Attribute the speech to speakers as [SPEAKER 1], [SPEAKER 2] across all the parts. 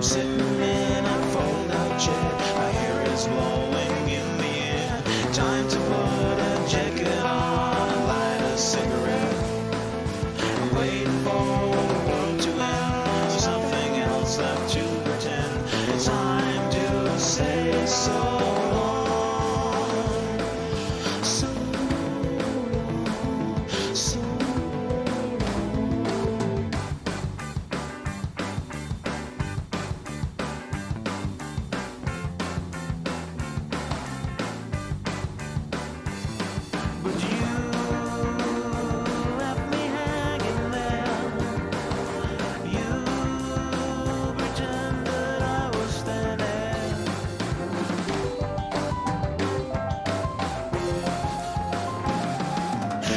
[SPEAKER 1] I'm sitting in a fold-out chair. My hair is blowing in the air. Time to put a jacket on and light a cigarette. I'm waiting for the world to end. There's nothing else left to pretend. It's time to say so long. So long. So long. But you left me hanging there. You pretended I was there.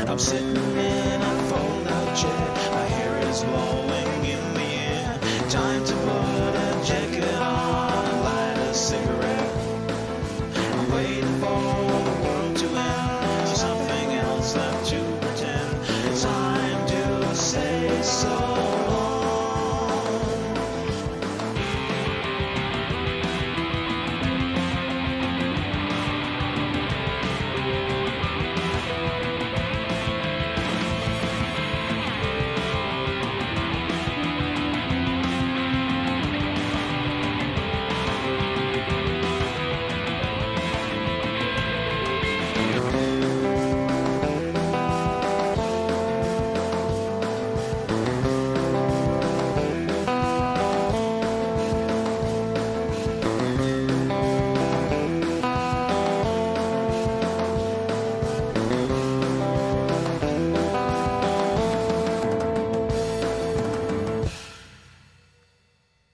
[SPEAKER 1] I'm sitting in a fold-out chair. My hair is blowing in the air. Time to put a jacket on and light a cigarette. I'm waiting for the world to end. There's nothing else left to pretend. It's time to say so long.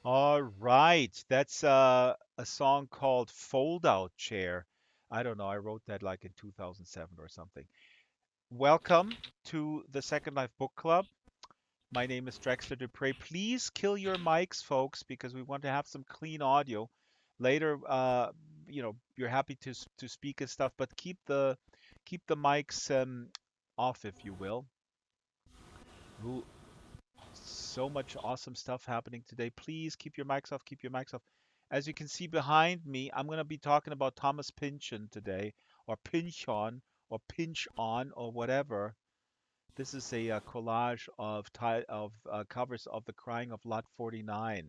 [SPEAKER 2] All right, that's a song called Fold Out Chair. I don't know, I wrote that like in 2007 or something. Welcome to the Second Life Book Club. My name is Drexler Dupre. Please kill your mics, folks, because we want to have some clean audio. Later, you're happy to speak and stuff, but keep the mics off, if you will. Ooh, so much awesome stuff happening today. Please keep your mics off, keep your mics off. As you can see behind me, I'm going to be talking about Thomas Pynchon today, or Pynchon, or Pinch On, or whatever. This is a collage of covers of The Crying of Lot 49,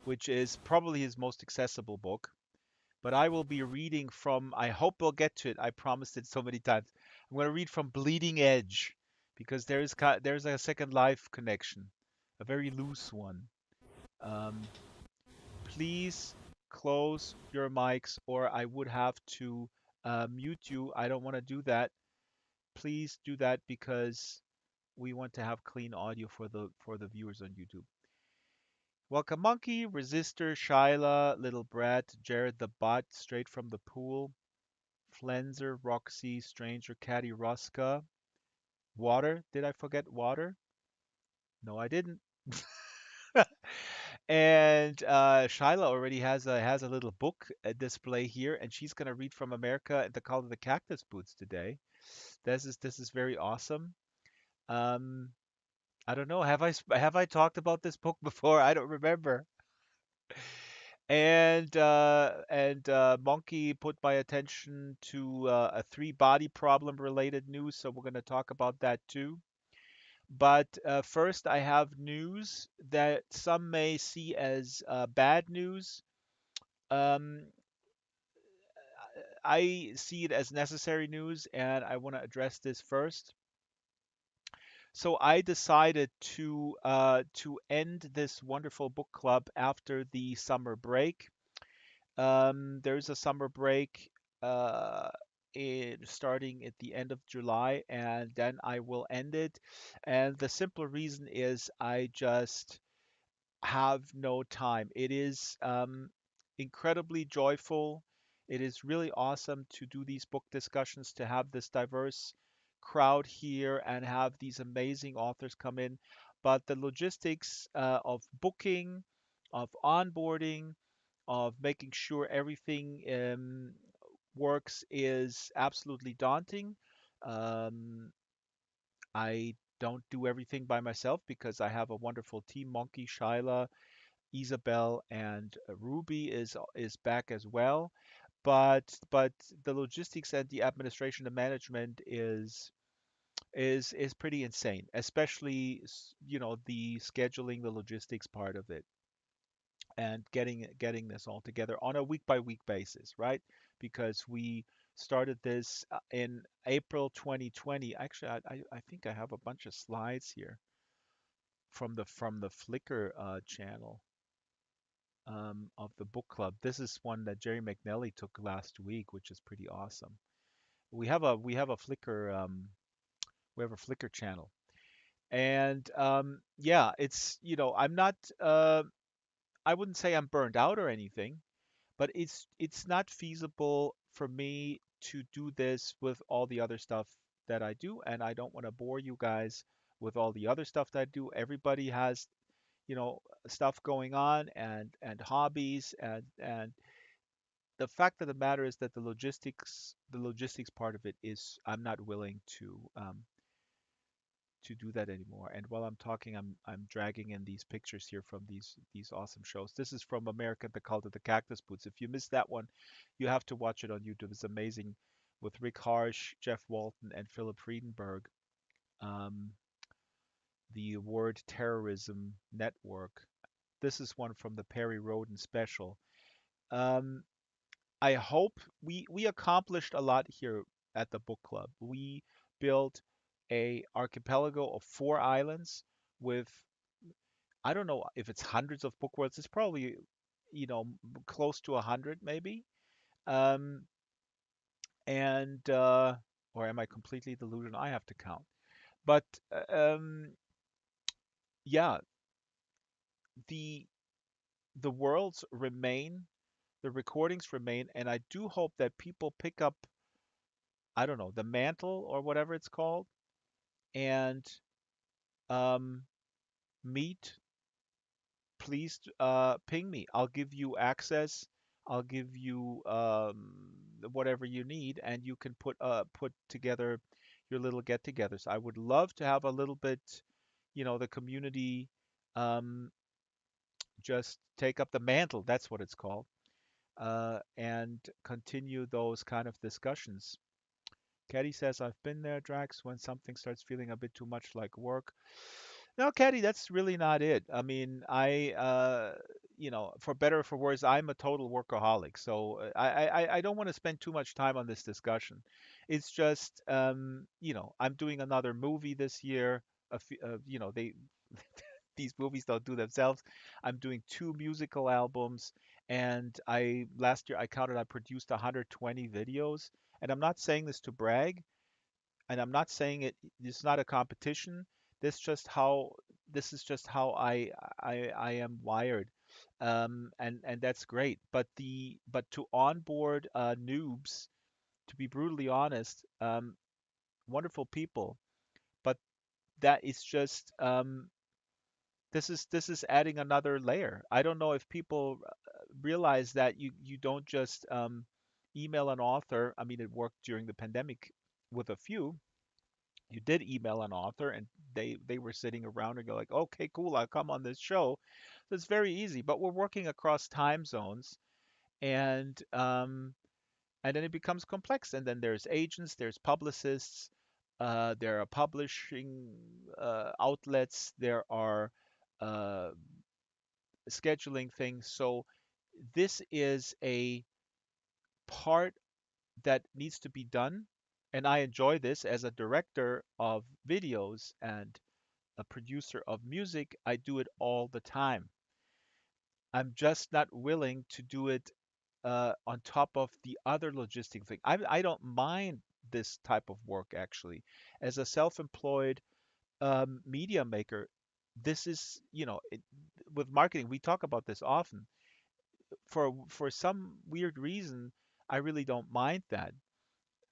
[SPEAKER 2] which is probably his most accessible book. But I will be reading from, I hope we'll get to it. I promised it so many times. I'm going to read from Bleeding Edge because there's a Second Life connection, a very loose one. Um, Please close your mics, or I would have to mute you. I don't want to do that. Please do that because we want to have clean audio for the viewers on YouTube. Welcome, Monkey, Resistor, Shyla, Little Brat, Jared the Bot, straight from the pool, Flenser, Roxy, Stranger, Caddy, Ruska, Water. Did I forget Water? No, I didn't. And Shyla already has a little book display here, and she's gonna read from America and the Call of the Cactus Boots today. This is very awesome. Um, I don't know. Have I talked about this book before? I don't remember. And Monkey put my attention to a three body problem related news, so we're gonna talk about that too. But first, I have news that some may see as bad news. Um, I see it as necessary news, and I want to address this first. So I decided to end this wonderful book club after the summer break. There's a summer break uh, starting at the end of July, and then I will end it. And the simple reason is I just have no time. It is incredibly joyful. It is really awesome to do these book discussions, to have this diverse crowd here and have these amazing authors come in. But the logistics of booking, of onboarding, of making sure everything works is absolutely daunting. Um, I don't do everything by myself because I have a wonderful team, Monkey, Shyla, Isabel and Ruby is back as well. But the logistics and the administration and management is pretty insane, especially the scheduling, the logistics part of it, and getting this all together on a week by week basis, right? Because we started this in April 2020. Actually, I think I have a bunch of slides here from the Flickr channel of the book club. This is one that Jerry McNally took last week, which is pretty awesome. We have a Flickr channel, and yeah, it's I'm not I wouldn't say I'm burned out or anything, but it's not feasible for me to do this with all the other stuff that I do, and I don't want to bore you guys with all the other stuff that I do. Everybody has stuff going on and hobbies, and the fact of the matter is that the logistics part of it is I'm not willing to do that anymore. And while I'm talking, I'm dragging in these pictures here from these awesome shows. This is from America, The Cult of the Cactus Boots. If you missed that one, you have to watch it on YouTube. It's amazing, with Rick Harsh, Jeff Walton, and Philip Friedenberg. Um, the Word Terrorism Network. This is one from the Perry Roden special. Um, I hope we accomplished a lot here at the book club. We built a archipelago of 4 islands with, I don't know if it's hundreds of book worlds. It's probably close to 100 maybe. Um, and or am I completely delusional? I have to count. But yeah, the the worlds remain, the recordings remain, and I do hope that people pick up, I don't know, the mantle or whatever it's called, and um, meet, please ping me. I'll give you access. I'll give you whatever you need, and you can put together your little get-togethers. I would love to have a little bit, the community just take up the mantle. That's what it's called, and continue those kind of discussions. Caddy says, I've been there, Drax, when something starts feeling a bit too much like work. No, Caddy, that's really not it. I mean, for better or for worse, I'm a total workaholic. So I don't want to spend too much time on this discussion. It's just, I'm doing another movie this year. These movies don't do themselves. I'm doing 2 musical albums, and I last year I counted I produced 120 videos. And I'm not saying this to brag, and I'm not saying it's not a competition. This just how this is just how I am wired, and that's great. But to onboard noobs, to be brutally honest, wonderful people, but that is just this is adding another layer. I don't know if people realize that you don't just email an author. I mean, it worked during the pandemic with a few. You did email an author, and they were sitting around and go like, okay, cool, I'll come on this show. So it's very easy, but we're working across time zones, and then it becomes complex, and then there's agents, there's publicists, there are publishing outlets, there are uh, scheduling things. So this is a part that needs to be done, and I enjoy this as a director of videos and a producer of music. I do it all the time. I'm just not willing to do it on top of the other logistic thing. I don't mind this type of work actually. As a self-employed media maker, this is, with marketing, we talk about this often. For some weird reason, I really don't mind that.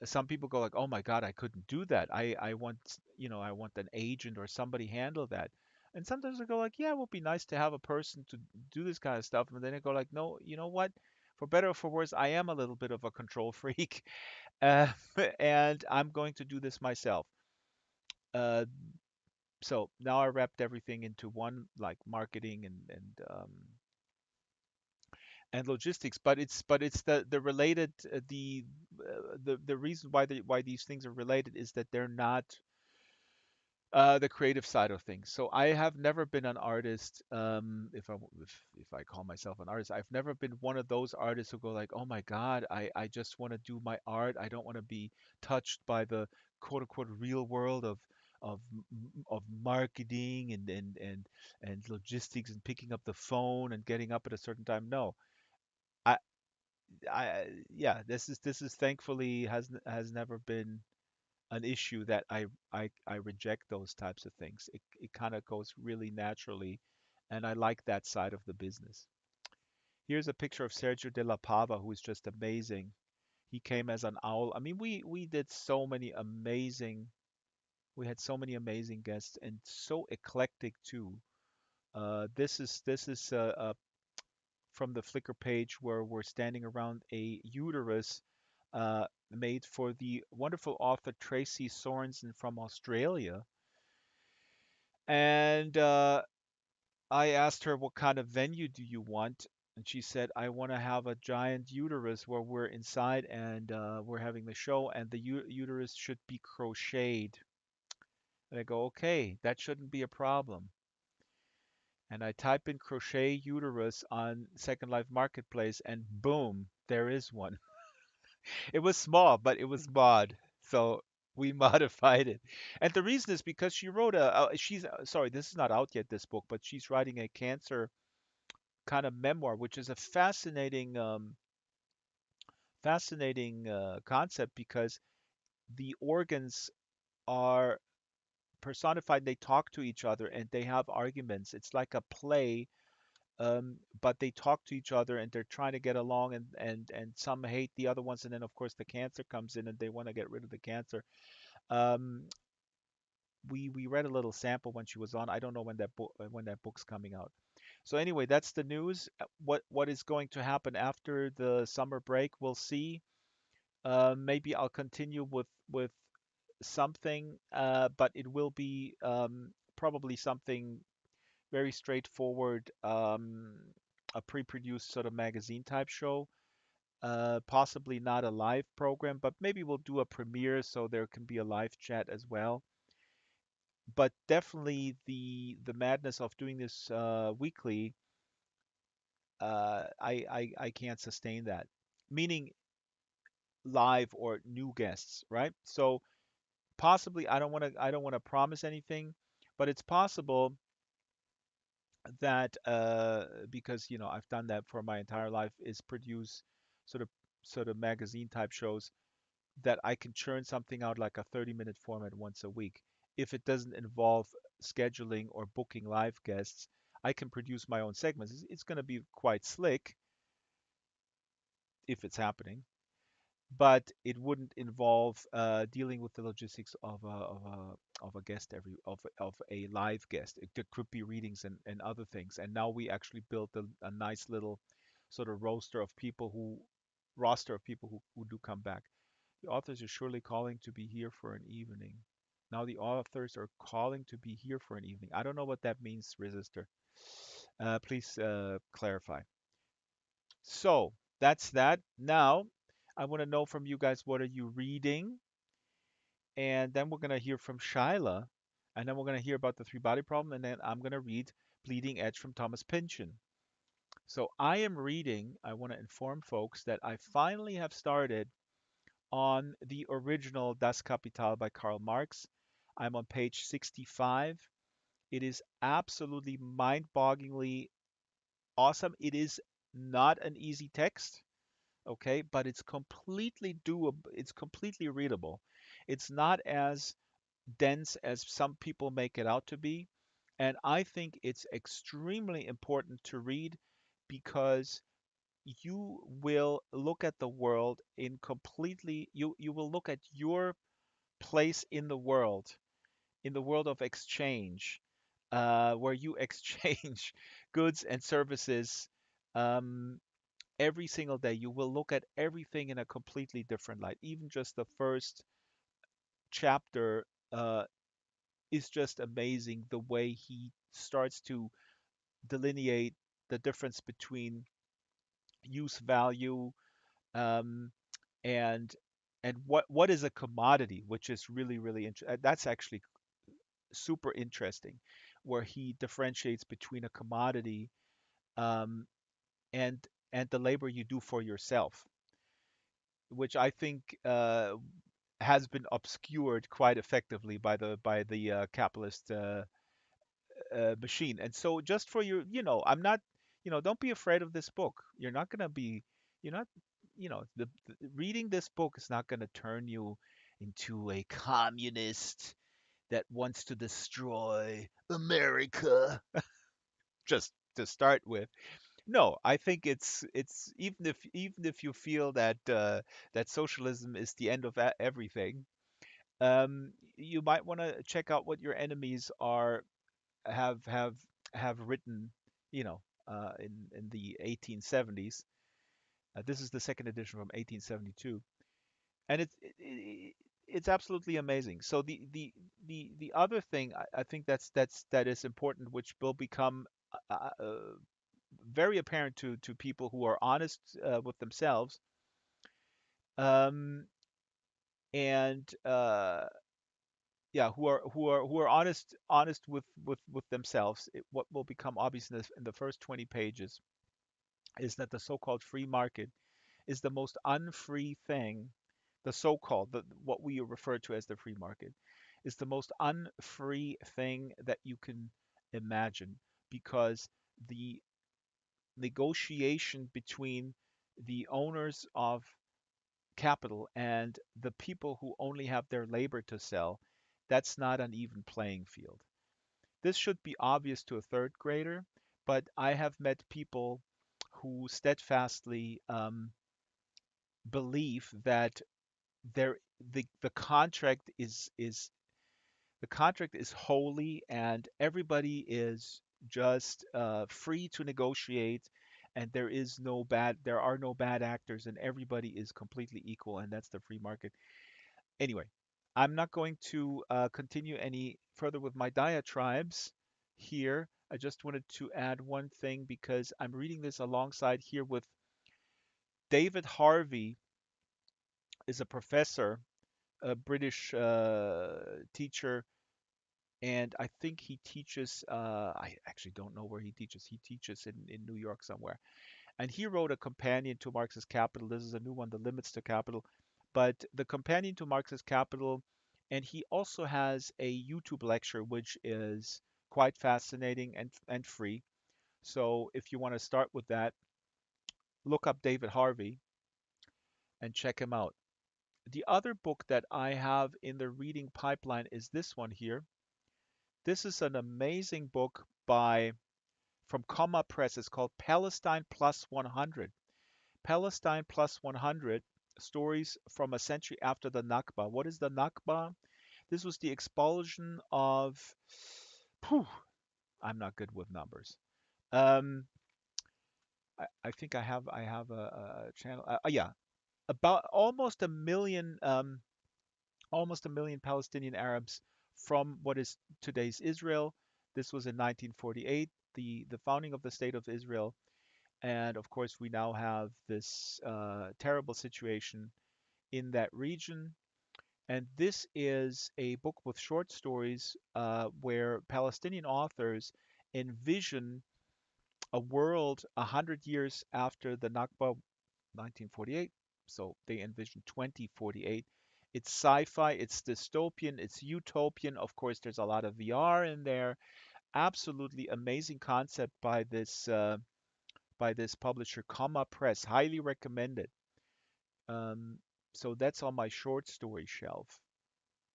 [SPEAKER 2] Some people go like, "Oh my God, I couldn't do that. I want an agent or somebody handle that." And sometimes I go like, "Yeah, it would be nice to have a person to do this kind of stuff." And then I go like, "No, you know what? For better or for worse, I am a little bit of a control freak, uh, and I'm going to do this myself." Uh, so now I wrapped everything into one, like marketing and and logistics, but it's the related the reason why these things are related is that they're not the creative side of things. So I have never been an artist. If I call myself an artist, I've never been one of those artists who go like, "Oh my God, I just want to do my art. I don't want to be touched by the quote unquote real world of marketing and logistics and picking up the phone and getting up at a certain time." No, I yeah, this is thankfully has never been an issue that I reject those types of things. It kind of goes really naturally, and I like that side of the business. Here's a picture of Sergio de la Pava, who is just amazing. He came as an owl. I mean, we did so many amazing. We had so many amazing guests and so eclectic too. This is from the Flickr page where we're standing around a uterus made for the wonderful author Tracy Sorensen from Australia. And I asked her, what kind of venue do you want? And she said, I want to have a giant uterus where we're inside and we're having the show, and the uterus should be crocheted. And I go, okay, that shouldn't be a problem. And I type in crochet uterus on Second Life Marketplace, and boom, there is one. It was small, but it was mod. So we modified it. And the reason is because she wrote she's sorry, this is not out yet, this book, but she's writing a cancer kind of memoir, which is a fascinating concept because the organs are personified. They talk to each other and they have arguments. It's like a play, but they talk to each other and they're trying to get along, and some hate the other ones, and then of course the cancer comes in and they want to get rid of the cancer. Um, we read a little sample when she was on. I don't know when that book's coming out. So anyway, that's the news. What is going to happen after the summer break? We'll see. Maybe I'll continue with something, but it will be probably something very straightforward, a pre-produced sort of magazine type show. Possibly not a live program, but maybe we'll do a premiere so there can be a live chat as well. But definitely the madness of doing this weekly, I can't sustain that. Meaning live or new guests, right? So possibly I don't want to promise anything, but it's possible that because I've done that for my entire life is produce sort of sort of magazine type shows that I can churn something out like a 30-minute format once a week. If it doesn't involve scheduling or booking live guests, I can produce my own segments. It's going to be quite slick if it's happening, but it wouldn't involve dealing with the logistics of a guest of a live guest. There could be readings and other things. And now we actually built a nice little sort of roster of people who do come back. The authors are surely calling to be here for an evening. Now the authors are calling to be here for an evening. I don't know what that means, Resistor. Please clarify. So that's that. Now I want to know from you guys, what are you reading? And then we're going to hear from Shyla. And then we're going to hear about the three body problem. And then I'm going to read Bleeding Edge from Thomas Pynchon. So I want to inform folks that I finally have started on the original Das Kapital by Karl Marx. I'm on page 65. It is absolutely mind-bogglingly awesome. It is not an easy text, okay, but it's completely doable. It's completely readable. It's not as dense as some people make it out to be. And I think it's extremely important to read because you will look at the world in completely you will look at your place in the world of exchange, where you exchange goods and services um, every single day. You will look at everything in a completely different light. Even just the first chapter is just amazing, the way he starts to delineate the difference between use value, um, and what is a commodity, which is really interesting. That's actually super interesting, where he differentiates between a commodity, um, and the labor you do for yourself, which I think has been obscured quite effectively by the capitalist machine. And so, just for your, I'm not, don't be afraid of this book. You're not gonna be, you're not, reading this book is not gonna turn you into a communist that wants to destroy America. Just to start with. No, I think it's even if you feel that that socialism is the end of everything, you might want to check out what your enemies are have written, in the 1870s. This is the second edition from 1872, and it's absolutely amazing. So the other thing I think that is important, which will become very apparent to people who are honest with themselves, um, and yeah, who are honest with themselves. What will become obvious in the first 20 pages is that the so-called free market is the most unfree thing. The so-called, what we refer to as the free market, is the most unfree thing that you can imagine, because the negotiation between the owners of capital and the people who only have their labor to sell, that's not an even playing field. This should be obvious to a third grader, but I have met people who steadfastly believe that there the contract is the contract is holy, and everybody is just free to negotiate, and there are no bad actors, and everybody is completely equal, and that's the free market. Anyway, I'm not going to continue any further with my diatribes here. I just wanted to add one thing, because I'm reading this alongside here with David Harvey. Is a professor, a British teacher, and I think he teaches. I actually don't know where he teaches. He teaches in New York somewhere. And he wrote a companion to Marx's Capital. This is a new one, The Limits to Capital. But the companion to Marx's Capital, and he also has a YouTube lecture which is quite fascinating and free. So if you want to start with that, look up David Harvey and check him out. The other book that I have in the reading pipeline is this one here. This is an amazing book by from Comma Press. It's called Palestine Plus 100. Palestine Plus 100, Stories from a Century After the Nakba. What is the Nakba? This was the expulsion of. Whew, I'm not good with numbers. Um, I think I have a channel. Yeah, about almost a million Palestinian Arabs from what is today's Israel. This was in 1948, the founding of the state of Israel. And of course, we now have this terrible situation in that region. And this is a book with short stories where Palestinian authors envision a world 100 years after the Nakba, 1948. So they envision 2048. It's sci-fi, it's dystopian, it's utopian. Of course, there's a lot of VR in there. Absolutely amazing concept by this publisher, Comma Press. Highly recommended. Um, so that's on my short story shelf.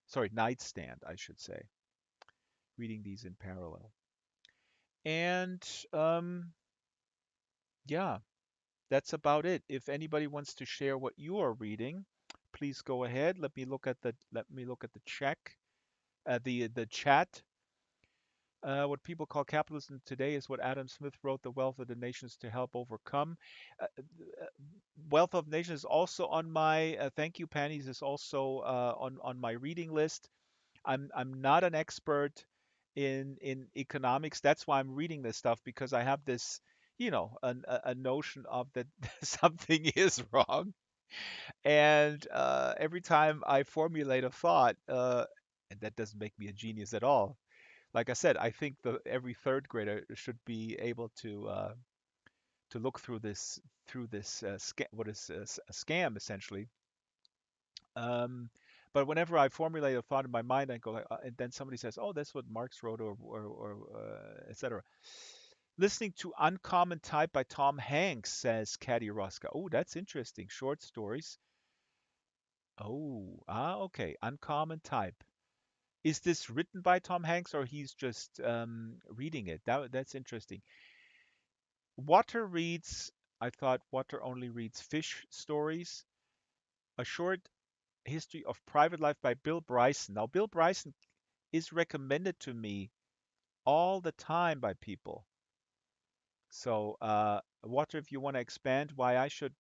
[SPEAKER 2] Sorry, nightstand, I should say. Reading these in parallel. And yeah, that's about it. If anybody wants to share what you are reading, please go ahead. Let me look at the the chat. What people call capitalism today is what Adam Smith wrote, "The Wealth of the Nations to Help Overcome." Uh, uh, Wealth of Nations is also on my thank you, Panties is also on my reading list. I'm not an expert in economics. That's why I'm reading this stuff, because I have this, a notion of that something is wrong. And every time I formulate a thought, and that doesn't make me a genius at all. Like I said, I think every third grader should be able to look through this what is a scam essentially. Um, but whenever I formulate a thought in my mind, I go like, and then somebody says, "Oh, that's what Marx wrote," or etc. Listening to Uncommon Type by Tom Hanks, says Caddy Rosca. Oh, that's interesting. Short stories. Oh, okay. Uncommon Type. Is this written by Tom Hanks or he's just reading it? That's interesting. Water reads, I thought Water only reads fish stories. A short history of private life by Bill Bryson. Now, Bill Bryson is recommended to me all the time by people. So, Water, if you want to expand why I should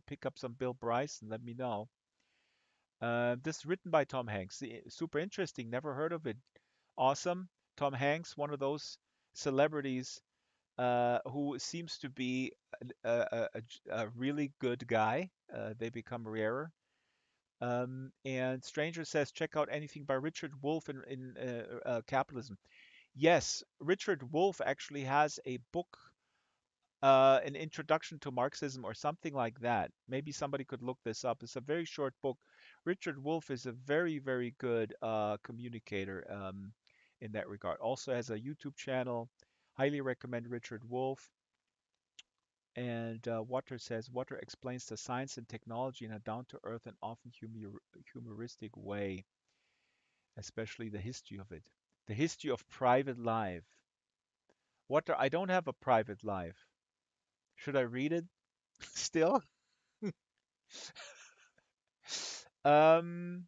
[SPEAKER 2] pick up some Bill Bryson, let me know. This is written by Tom Hanks. Super interesting. Never heard of it. Awesome. Tom Hanks, one of those celebrities who seems to be a really good guy. They become rarer. And Stranger says, check out anything by Richard Wolff in Capitalism. Yes, Richard Wolff actually has a book, an introduction to Marxism or something like that. Maybe somebody could look this up. It's a very short book. Richard Wolff is a very, very good communicator in that regard. Also has a YouTube channel. Highly recommend Richard Wolff. And Water says, Water explains the science and technology in a down-to-earth and often humoristic way, especially the history of it. The history of private life. Water, I don't have a private life. Should I read it still? Um,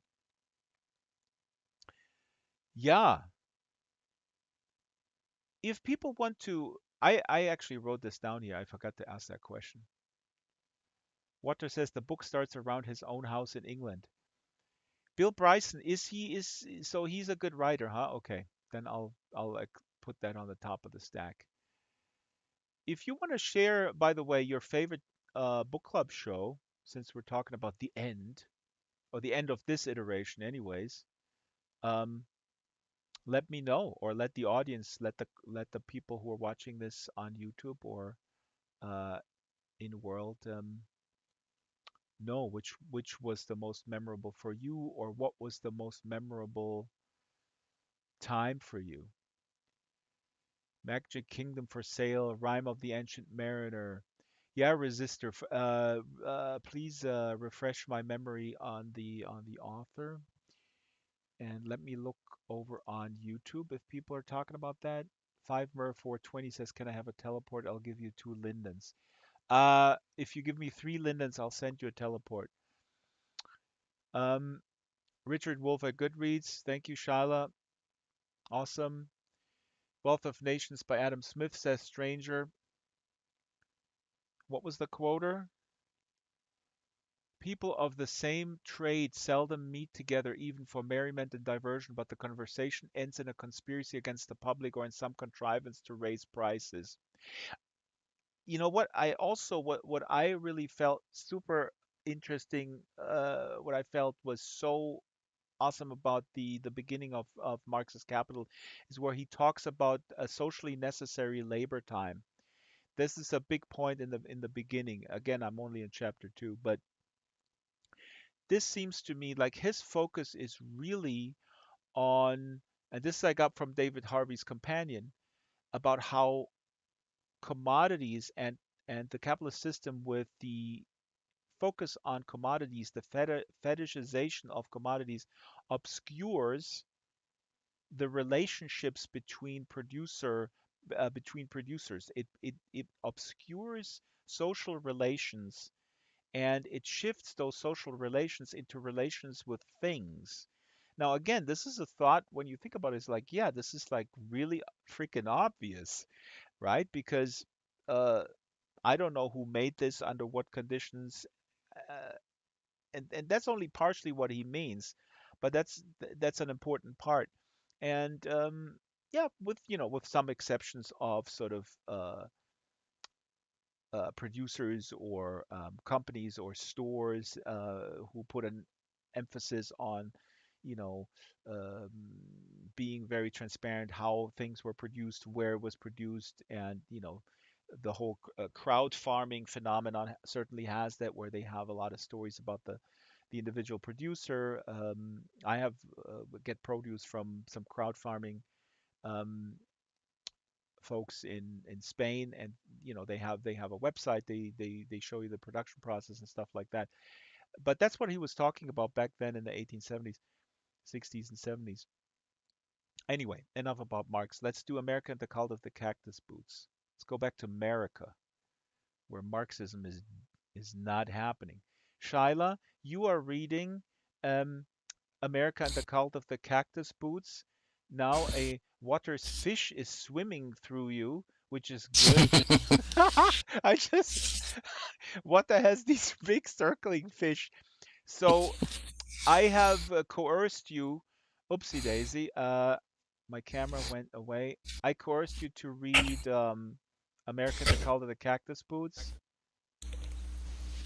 [SPEAKER 2] yeah. If people want to, I actually wrote this down here. I forgot to ask that question. Water says the book starts around his own house in England. Bill Bryson, is so he's a good writer, huh? Okay, then I'll like put that on the top of the stack. If you want to share, by the way, your favorite book club show, since we're talking about the end or the end of this iteration, anyways, um, let me know or let the audience, let the people who are watching this on YouTube or uh, in world know which was the most memorable for you or what was the most memorable time for you. Magic Kingdom for sale, Rhyme of the Ancient Mariner. Yeah, Resistor. Please refresh my memory on the author, and let me look over on YouTube if people are talking about that. 5mer420 says, "Can I have a teleport? I'll give you 2 lindens." If you give me 3 lindens, I'll send you a teleport. Um, Richard Wolff at Goodreads. Thank you, Shyla. Awesome. Wealth of Nations by Adam Smith, says Stranger. What was the quoter? People of the same trade seldom meet together even for merriment and diversion, but the conversation ends in a conspiracy against the public or in some contrivance to raise prices. You know what? What I really felt super interesting, what I felt was so awesome about the beginning of Marx's Capital is where he talks about a socially necessary labor time. This is a big point in the beginning. Again, I'm only in chapter 2, but this seems to me like his focus is really on, and this I got from David Harvey's Companion, about how commodities and the capitalist system with the focus on commodities, the fetishization of commodities obscures the relationships between producers. It obscures social relations and it shifts those social relations into relations with things. Now, again, this is a thought when you think about it, it's like, yeah, this is like really freaking obvious, right? Because uh, I don't know who made this, under what conditions, uh, and that's only partially what he means, but that's an important part. And yeah, with some exceptions of sort of producers or companies or stores who put an emphasis on, you know, um, being very transparent how things were produced, where it was produced, and the whole crowd farming phenomenon certainly has that, where they have a lot of stories about the individual producer. I have get produce from some crowd farming um, folks in Spain, and they have a website. They show you the production process and stuff like that. But that's what he was talking about back then in the 1870s, 60s, and 70s. Anyway, enough about Marx. Let's do America and the Cult of the Cactus Boots. Let's go back to America, where Marxism is not happening. Shyla, you are reading um, America and the Cult of the Cactus Boots. Now a water's fish is swimming through you, which is good. I just, what the has these big circling fish? So I have coerced you. Oopsie daisy. My camera went away. I coerced you to read American the Cult of the Cactus Boots.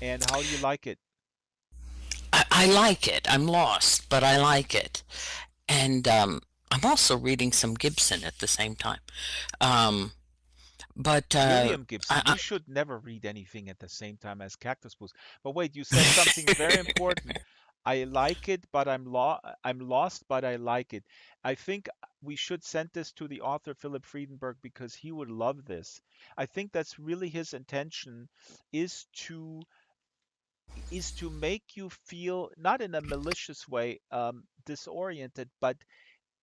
[SPEAKER 2] And how do you like it?
[SPEAKER 3] I like it. I'm lost, but I like it. And I'm also reading some Gibson at the same time. Um, but
[SPEAKER 2] William Gibson.
[SPEAKER 3] I,
[SPEAKER 2] You should never read anything at the same time as Cactus Boots. But wait, you said something very important. I like it, but I'm lost, but I like it. I think we should send this to the author Philip Friedenberg because he would love this. I think that's really his intention, is to is to make you feel, not in a malicious way, disoriented, but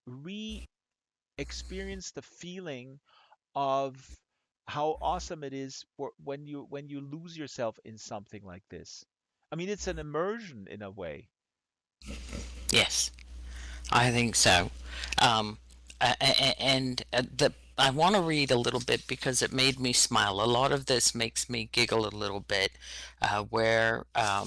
[SPEAKER 2] re-experience the feeling of how awesome it is when you lose yourself in something like this. I mean, it's an immersion in a way.
[SPEAKER 3] yes, I think so. Um, and the I want to read a little bit because it made me smile. A lot of this makes me giggle a little bit, where uh,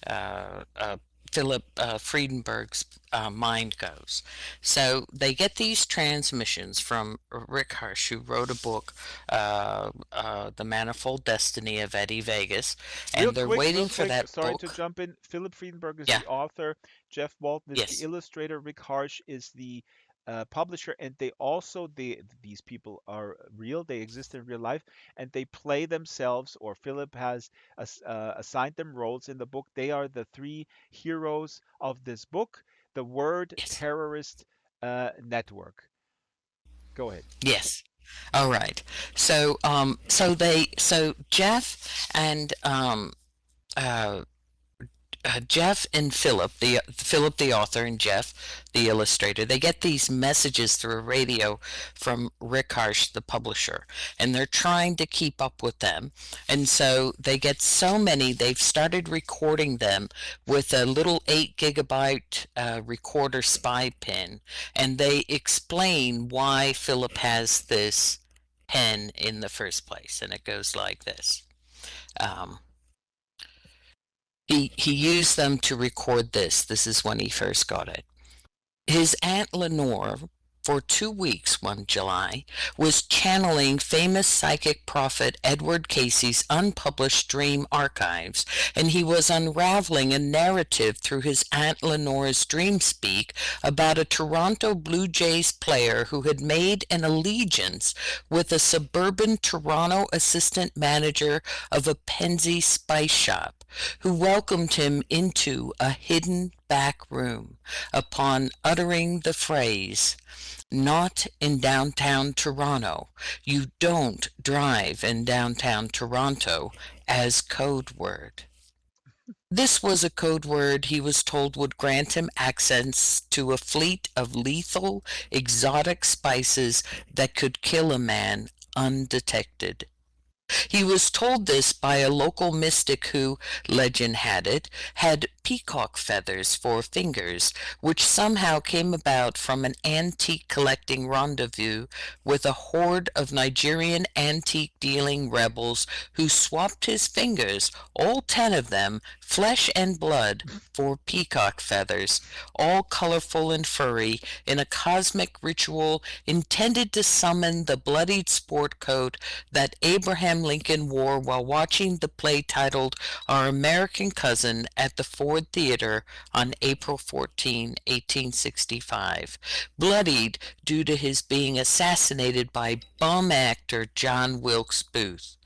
[SPEAKER 3] uh, Philip Friedenberg's mind goes. So they get these transmissions from Rick Hirsch, who wrote a book, The Manifold Destiny of Eddie Vegas, and they're
[SPEAKER 2] Real
[SPEAKER 3] waiting for
[SPEAKER 2] quick,
[SPEAKER 3] that
[SPEAKER 2] sorry to
[SPEAKER 3] book.
[SPEAKER 2] jump in. Philip Friedenberg is
[SPEAKER 3] Yeah,
[SPEAKER 2] the author. Jeff Walton is the
[SPEAKER 3] yes,
[SPEAKER 2] illustrator. Rick Harsh is the publisher, and these people are real. They exist in real life, and they play themselves. Or Philip has assigned them roles in the book. They are the three heroes of this book. The Word
[SPEAKER 3] yes,
[SPEAKER 2] Terrorist Network. Go ahead.
[SPEAKER 3] yes. All right. So Jeff and uh, Jeff and Philip the author and Jeff the illustrator, they get these messages through a radio from Rick Harsh, the publisher, and they're trying to keep up with them. And so they get so many, they've started recording them with a little 8 gigabyte recorder spy pin, and they explain why Philip has this pen in the first place. And it goes like this. Um, he used them to record this. This is when he first got it. His Aunt Lenore, for 2 weeks one July, was channeling famous psychic prophet Edward Casey's unpublished dream archives, and he was unraveling a narrative through his Aunt Lenore's dream speak about a Toronto Blue Jays player who had made an allegiance with a suburban Toronto assistant manager of a Penzi spice shop, who welcomed him into a hidden back room upon uttering the phrase, "Not in downtown Toronto. You don't drive in downtown Toronto," as code word. This was a code word he was told would grant him access to a fleet of lethal, exotic spices that could kill a man undetected. He was told this by a local mystic who, legend had it, had peacock feathers for fingers, which somehow came about from an antique collecting rendezvous with a horde of Nigerian antique dealing rebels who swapped his fingers, all 10 of them, flesh and blood for peacock feathers, all colorful and furry, in a cosmic ritual intended to summon the bloodied sport coat that Abraham Lincoln wore while watching the play titled Our American Cousin at the Ford Theater on April 14, 1865, bloodied due to his being assassinated by bum actor John Wilkes Booth.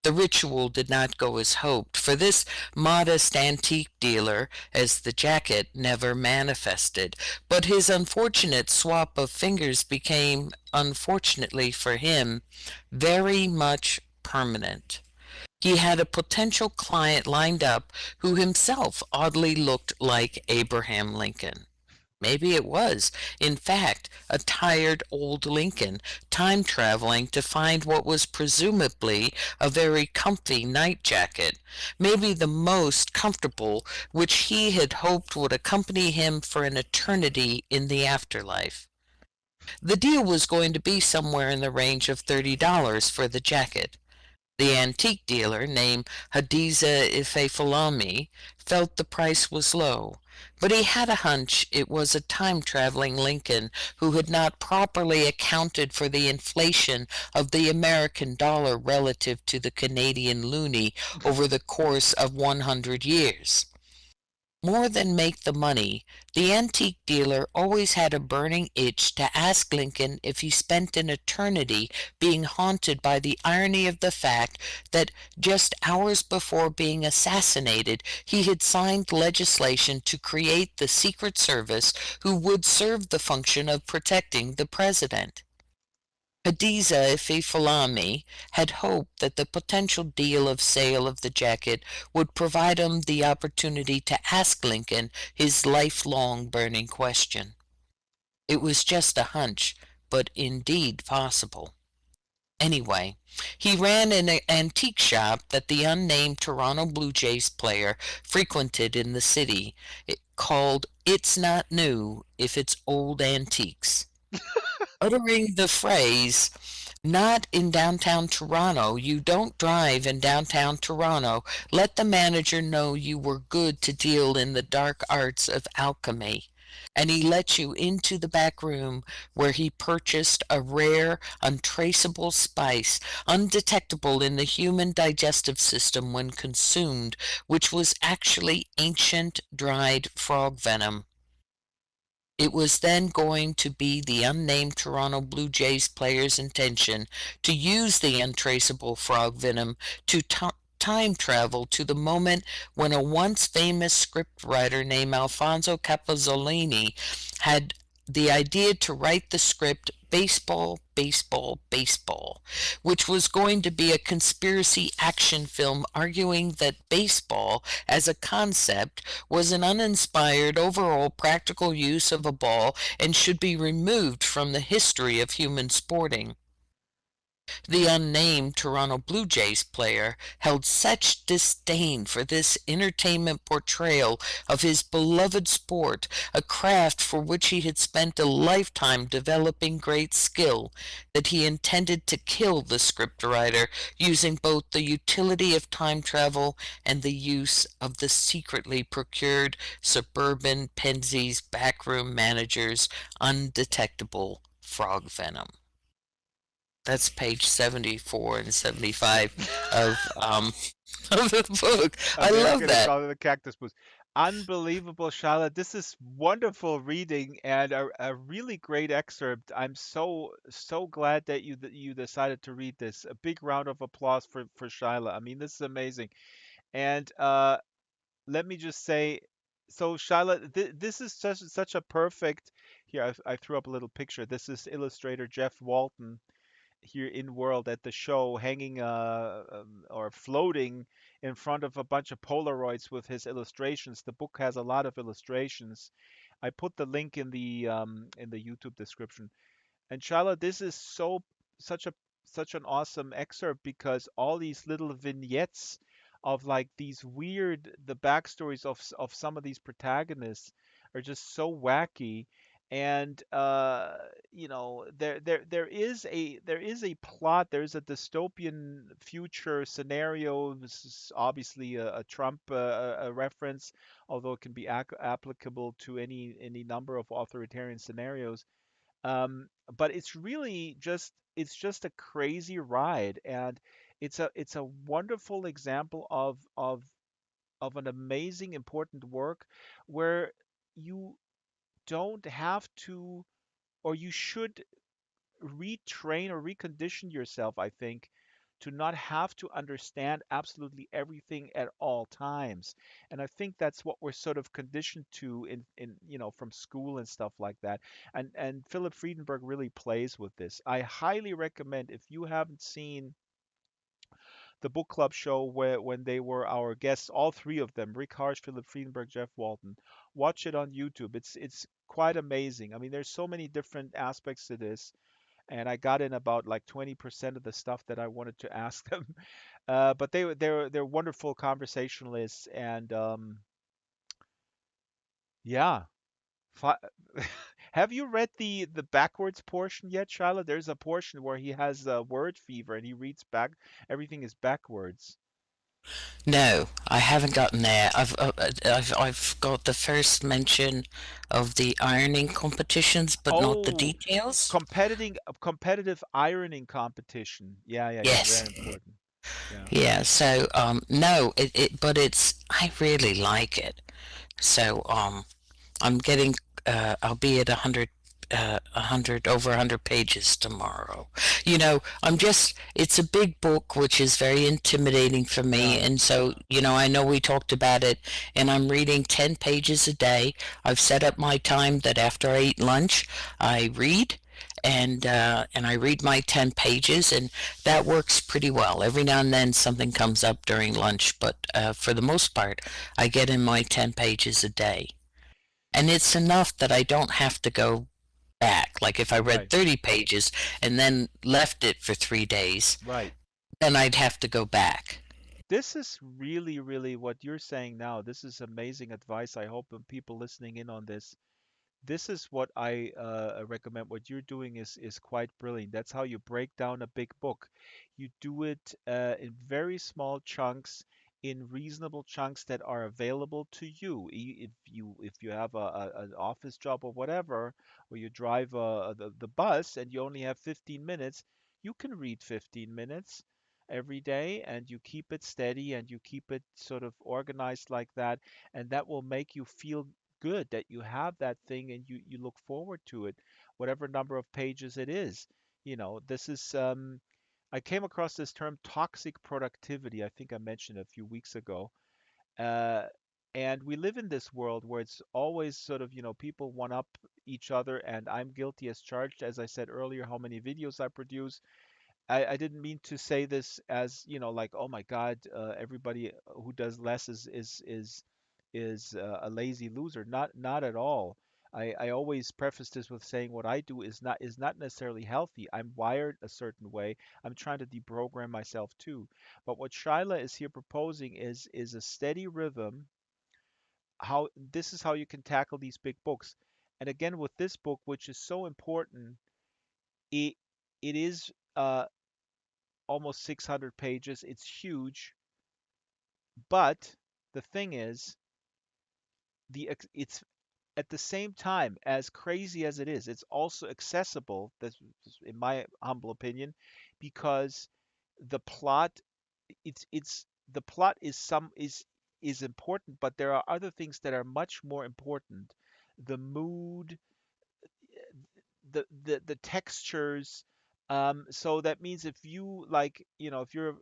[SPEAKER 3] The ritual did not go as hoped, for this modest antique dealer, as the jacket, never manifested, but his unfortunate swap of fingers became, unfortunately for him, very much permanent. He had a potential client lined up who himself oddly looked like Abraham Lincoln. Maybe it was, in fact, a tired old Lincoln time traveling to find what was presumably a very comfy night jacket, maybe the most comfortable which he had hoped would accompany him for an eternity in the afterlife. The deal was going to be somewhere in the range of $30 for the jacket. The antique dealer, named Hadiza Ifefulami, felt the price was low, but he had a hunch it was a time-traveling Lincoln who had not properly accounted for the inflation of the American dollar relative to the Canadian loonie over the course of 100 years. More than make the money, the antique dealer always had a burning itch to ask Lincoln if he spent an eternity being haunted by the irony of the fact that just hours before being assassinated, he had signed legislation to create the Secret Service who would serve the function of protecting the president. Hadiza Ifefulami had hoped that the potential deal of sale of the jacket would provide him the opportunity to ask Lincoln his lifelong burning question. It was just a hunch, but indeed possible. Anyway, he ran an antique shop that the unnamed Toronto Blue Jays player frequented in the city, called It's Not New If It's Old Antiques. Uttering the phrase, "Not in downtown Toronto, you don't drive in downtown Toronto," let the manager know you were good to deal in the dark arts of alchemy. And he let you into the back room where he purchased a rare, untraceable spice, undetectable in the human digestive system when consumed, which was actually ancient dried frog venom. It was then going to be the unnamed Toronto Blue Jays player's intention to use the untraceable frog venom to time travel to the moment when a once famous scriptwriter named Alfonso Capozzolini had the idea to write the script Baseball, Baseball, Baseball, which was going to be a conspiracy action film arguing that baseball as a concept was an uninspired overall practical use of a ball and should be removed from the history of human sporting. The unnamed Toronto Blue Jays player held such disdain for this entertainment portrayal of his beloved sport, a craft for which he had spent a lifetime developing great skill, that he intended to kill the scriptwriter using both the utility of time travel and the use of the secretly procured suburban Penzies backroom manager's undetectable frog venom. That's page 74 and 75 of of the book. I love
[SPEAKER 2] American
[SPEAKER 3] that.
[SPEAKER 2] Economy of the Cactus Blues. Unbelievable, Charlotte. This is wonderful reading and a really great excerpt. I'm so glad that you decided to read this. A big round of applause for Shyla. I mean, this is amazing. And let me just say, so Shyla, this is such a perfect. Here, I threw up a little picture. This is illustrator Jeff Walton here in world at the show, hanging or floating in front of a bunch of Polaroids with his illustrations. The book has a lot of illustrations. I put the link in the YouTube description. And Shala, this is such a such an awesome excerpt because all these little vignettes of like these weird the backstories of some of these protagonists are just so wacky And there is a plot. There's a dystopian future scenario. This is obviously a Trump a reference, although it can be applicable to any number of authoritarian scenarios. But it's just a crazy ride, and it's a wonderful example of an amazing important work where you don't have to, or you should retrain or recondition yourself, I think, to not have to understand absolutely everything at all times. And I think that's what we're sort of conditioned to in from school and stuff like that. And Philip Friedenberg really plays with this. I highly recommend, if you haven't seen the book club show where when they were our guests, all three of them, Rick Harsh, Philip Friedenberg, Jeff Walton. Watch it on YouTube. It's quite amazing. I mean, there's so many different aspects to this, and I got in about like 20% of the stuff that I wanted to ask them. But they're wonderful conversationalists, and yeah. Fi- Have you read the backwards portion yet, Shyla? There's a portion where he has word fever and he reads back. Everything is backwards.
[SPEAKER 3] No, I haven't gotten there. I've got the first mention of the ironing competitions, but not the
[SPEAKER 2] Oh,
[SPEAKER 3] details.
[SPEAKER 2] competitive ironing competition. Yeah, yeah, yeah.
[SPEAKER 3] Yes.
[SPEAKER 2] Very important. Yeah.
[SPEAKER 3] Yeah, so no, but I really like it. So I'm getting I'll be at 100 pages tomorrow. I'm just it's a big book which is very intimidating for me,
[SPEAKER 2] Yeah.
[SPEAKER 3] and so I know we talked about it, and I'm reading 10 pages a day. I've set up my time that after I eat lunch, I read. And I read my 10 pages, and that works pretty well. Every now and then something comes up during lunch, but for the most part, I get in my 10 pages a day. And it's enough that I don't have to go back. Like if I read
[SPEAKER 2] Right.
[SPEAKER 3] 30 pages and then left it for 3 days,
[SPEAKER 2] Right.
[SPEAKER 3] then I'd have to go back.
[SPEAKER 2] This is really, really what you're saying now. This is amazing advice. I hope people listening in on this is what I recommend. What you're doing is quite brilliant. That's how you break down a big book. You do it in very small chunks, in reasonable chunks that are available to you. If you have an office job or whatever, or you drive the bus and you only have 15 minutes, you can read 15 minutes every day, and you keep it steady and you keep it sort of organized like that, and that will make you feel good that you have that thing, and you look forward to it, whatever number of pages it is. This is I came across this term toxic productivity. I think I mentioned it a few weeks ago. uh, and we live in this world where it's always sort of, people one up each other, and I'm guilty as charged. As I said earlier, how many videos I produce. I didn't mean to say this as, like, oh my God, everybody who does less is a lazy loser. Not at all. I always preface this with saying what I do is not necessarily healthy. I'm wired a certain way. I'm trying to deprogram myself too. But what Shyla is here proposing is a steady rhythm. How This is how you can tackle these big books. And again, with this book, which is so important, it it is almost 600 pages. It's huge, but the thing is, it's at the same time, as crazy as it is, it's also accessible. That's in my humble opinion, because the plot, it's the plot is important, but there are other things that are much more important. The mood, the textures. So that means if you like, if you're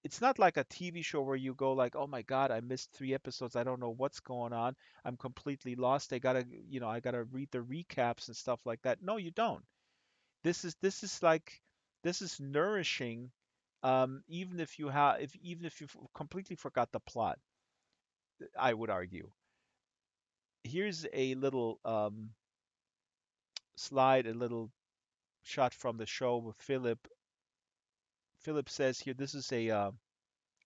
[SPEAKER 2] it's not like a TV show where you go like, "Oh my God, I missed 3 episodes. I don't know what's going on. I'm completely lost. I gotta read the recaps and stuff like that." No, you don't. This is nourishing, even if you completely forgot the plot. I would argue. Here's a little slide, a little shot from the show with Philip. Philip says here, this is a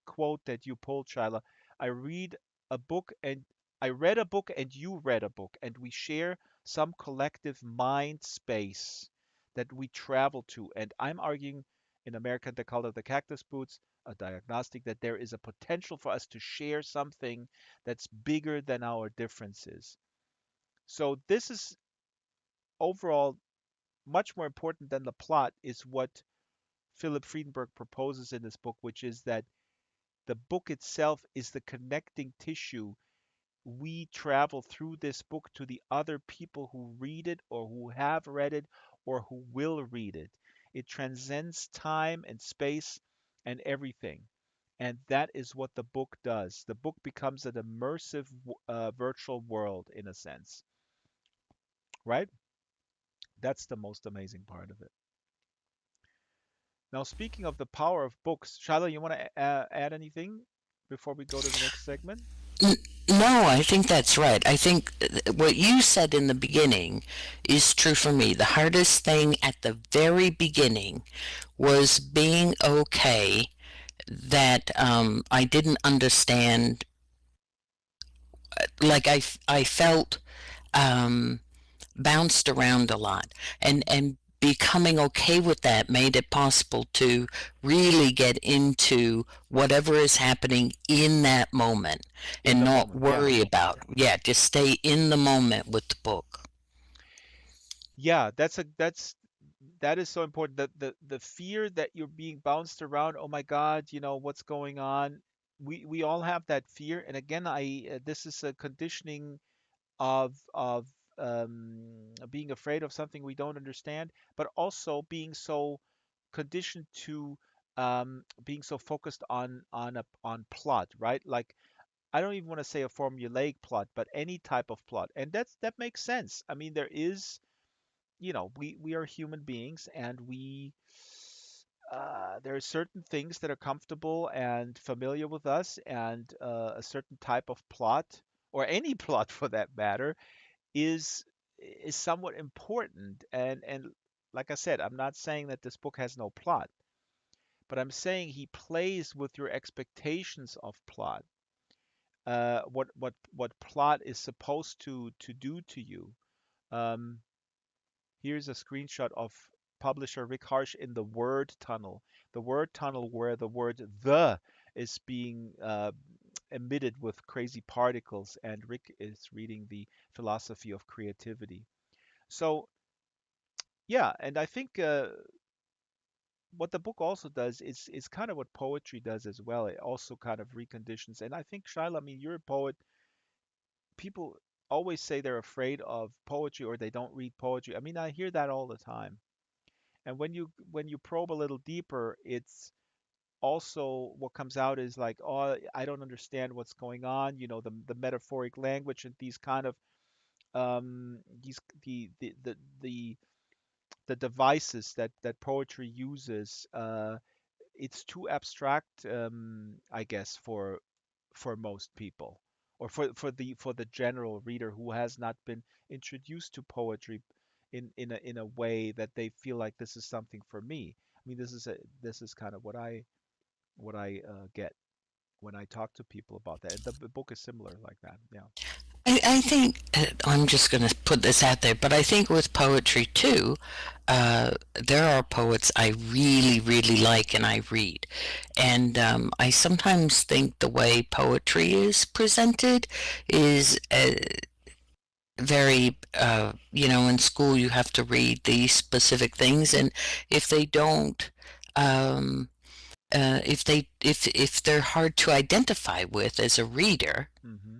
[SPEAKER 2] quote that you pulled, Shyla. I read a book and I read a book and you read a book, and we share some collective mind space that we travel to. And I'm arguing, in America, they call it the cactus boots, a diagnostic, that there is a potential for us to share something that's bigger than our differences. So this is overall much more important than the plot, is what Philip Friedenberg proposes in this book, which is that the book itself is the connecting tissue. We travel through this book to the other people who read it or who have read it or who will read it. It transcends time and space and everything. And that is what the book does. The book becomes an immersive virtual world in a sense, right? That's the most amazing part of it. Now, speaking of the power of books, Shiloh, you want to add anything before we go to the next segment?
[SPEAKER 3] N- No, I think that's right. I think what you said in the beginning is true for me. The hardest thing at the very beginning was being okay that I didn't understand. Like I felt um, bounced around a lot, and becoming okay with that made it possible to really get into whatever is happening in that moment
[SPEAKER 2] In
[SPEAKER 3] and
[SPEAKER 2] the
[SPEAKER 3] not
[SPEAKER 2] moment, yeah.
[SPEAKER 3] worry about, yeah, just stay in the moment with the book.
[SPEAKER 2] Yeah, that is so important. The fear that you're being bounced around, oh my God, what's going on? We all have that fear. And again, I this is a conditioning of being afraid of something we don't understand, but also being so conditioned to being so focused on plot, right? Like I don't even want to say a formulaic plot, but any type of plot. And that makes sense. I mean, there is, we are human beings, and there are certain things that are comfortable and familiar with us, and a certain type of plot, or any plot for that matter, is is somewhat important. And like I said, I'm not saying that this book has no plot, but I'm saying he plays with your expectations of plot. What plot is supposed to do to you. Um, Here's a screenshot of publisher Rick Harsh in the word tunnel. The word tunnel, where the word the is being emitted with crazy particles, and Rick is reading the philosophy of creativity. So, yeah, and I think what the book also does is kind of what poetry does as well. It also kind of reconditions. And I think, Shiloh, I mean, you're a poet. People always say they're afraid of poetry or they don't read poetry. I mean, I hear that all the time. And when you probe a little deeper, it's also what comes out is like, oh, I don't understand what's going on. The metaphoric language and these kind of these the the devices that poetry uses. It's too abstract, I guess, for most people, or for the general reader who has not been introduced to poetry in a way that they feel like this is something for me. I mean, this is kind of what I get when I talk to people about that. And the book is similar like that. Yeah.
[SPEAKER 3] I think I'm just going to put this out there, but I think with poetry too, there are poets I really, really like and I read. And I sometimes think the way poetry is presented is very, in school you have to read these specific things, and if they don't, um, if they're hard to identify with as a reader,
[SPEAKER 2] Hmm.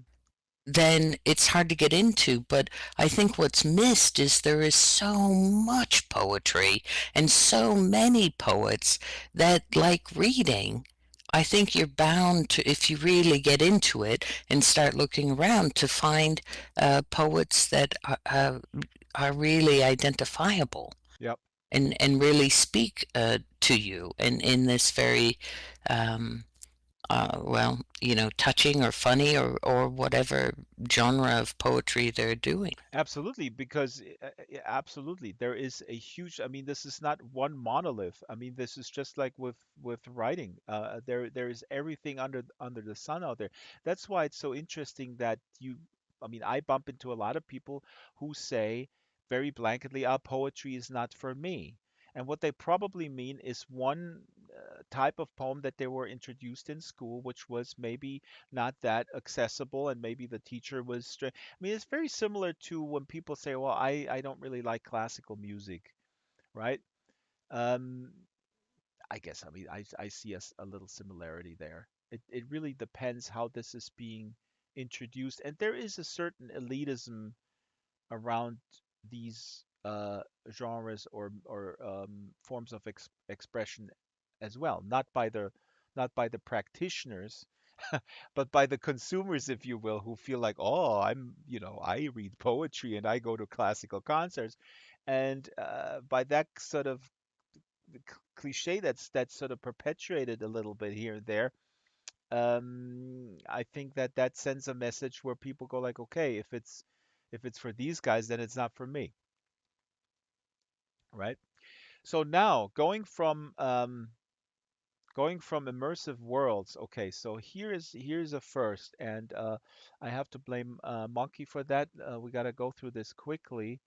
[SPEAKER 3] then it's hard to get into. But I think what's missed is there is so much poetry and so many poets that like reading. I think you're bound to, if you really get into it and start looking around, to find poets that are really identifiable
[SPEAKER 2] Yep.
[SPEAKER 3] and really speak to you in this very um, well, touching or funny or whatever genre of poetry they're doing.
[SPEAKER 2] Absolutely, because yeah, absolutely, there is a huge. I mean, this is not one monolith. I mean, this is just like with writing. There is everything under the sun out there. That's why it's so interesting that you I mean, I bump into a lot of people who say very blanketly, poetry is not for me. And what they probably mean is one type of poem that they were introduced in school, which was maybe not that accessible, and maybe the teacher was I mean, it's very similar to when people say, well, I don't really like classical music, right? Um, I guess, I mean, I see a little similarity there. It really depends how this is being introduced. And there is a certain elitism around these genres or forms of expression as well, not by the practitioners, but by the consumers, if you will, who feel like, oh, I read poetry and I go to classical concerts, and by that sort of cliche that's sort of perpetuated a little bit here and there. I think that that sends a message where people go like, okay, if it's for these guys, then it's not for me, right? So now going from immersive worlds. Okay, so here's a first, and I have to blame Monkey for that. We got to go through this quickly,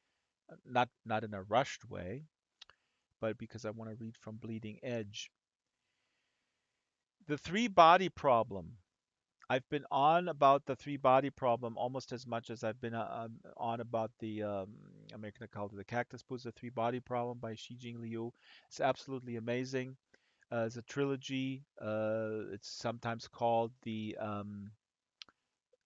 [SPEAKER 2] not in a rushed way, but because I want to read from Bleeding Edge. The three body problem. I've been on about the three body problem almost as much as I've been on about the American called it the Cactus Boots, the three body problem by Xi Jing Liu. It's absolutely amazing. It's a trilogy. It's sometimes called the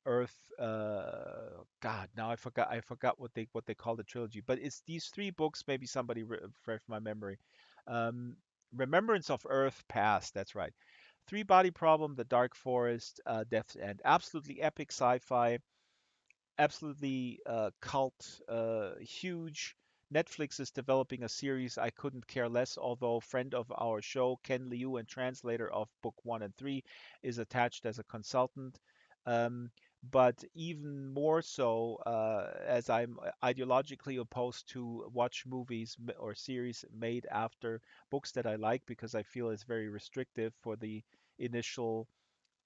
[SPEAKER 2] Earth. God, now I forgot what they call the trilogy. But it's these three books. Maybe somebody refresh my memory. Um, Remembrance of Earth Past. That's right. Three Body Problem, The Dark Forest, Death's End. Absolutely epic sci-fi, absolutely cult, huge. Netflix is developing a series I couldn't care less, although friend of our show, Ken Liu, and translator of book one and three, is attached as a consultant. Um, but even more so, as I'm ideologically opposed to watch movies or series made after books that I like because I feel it's very restrictive for the initial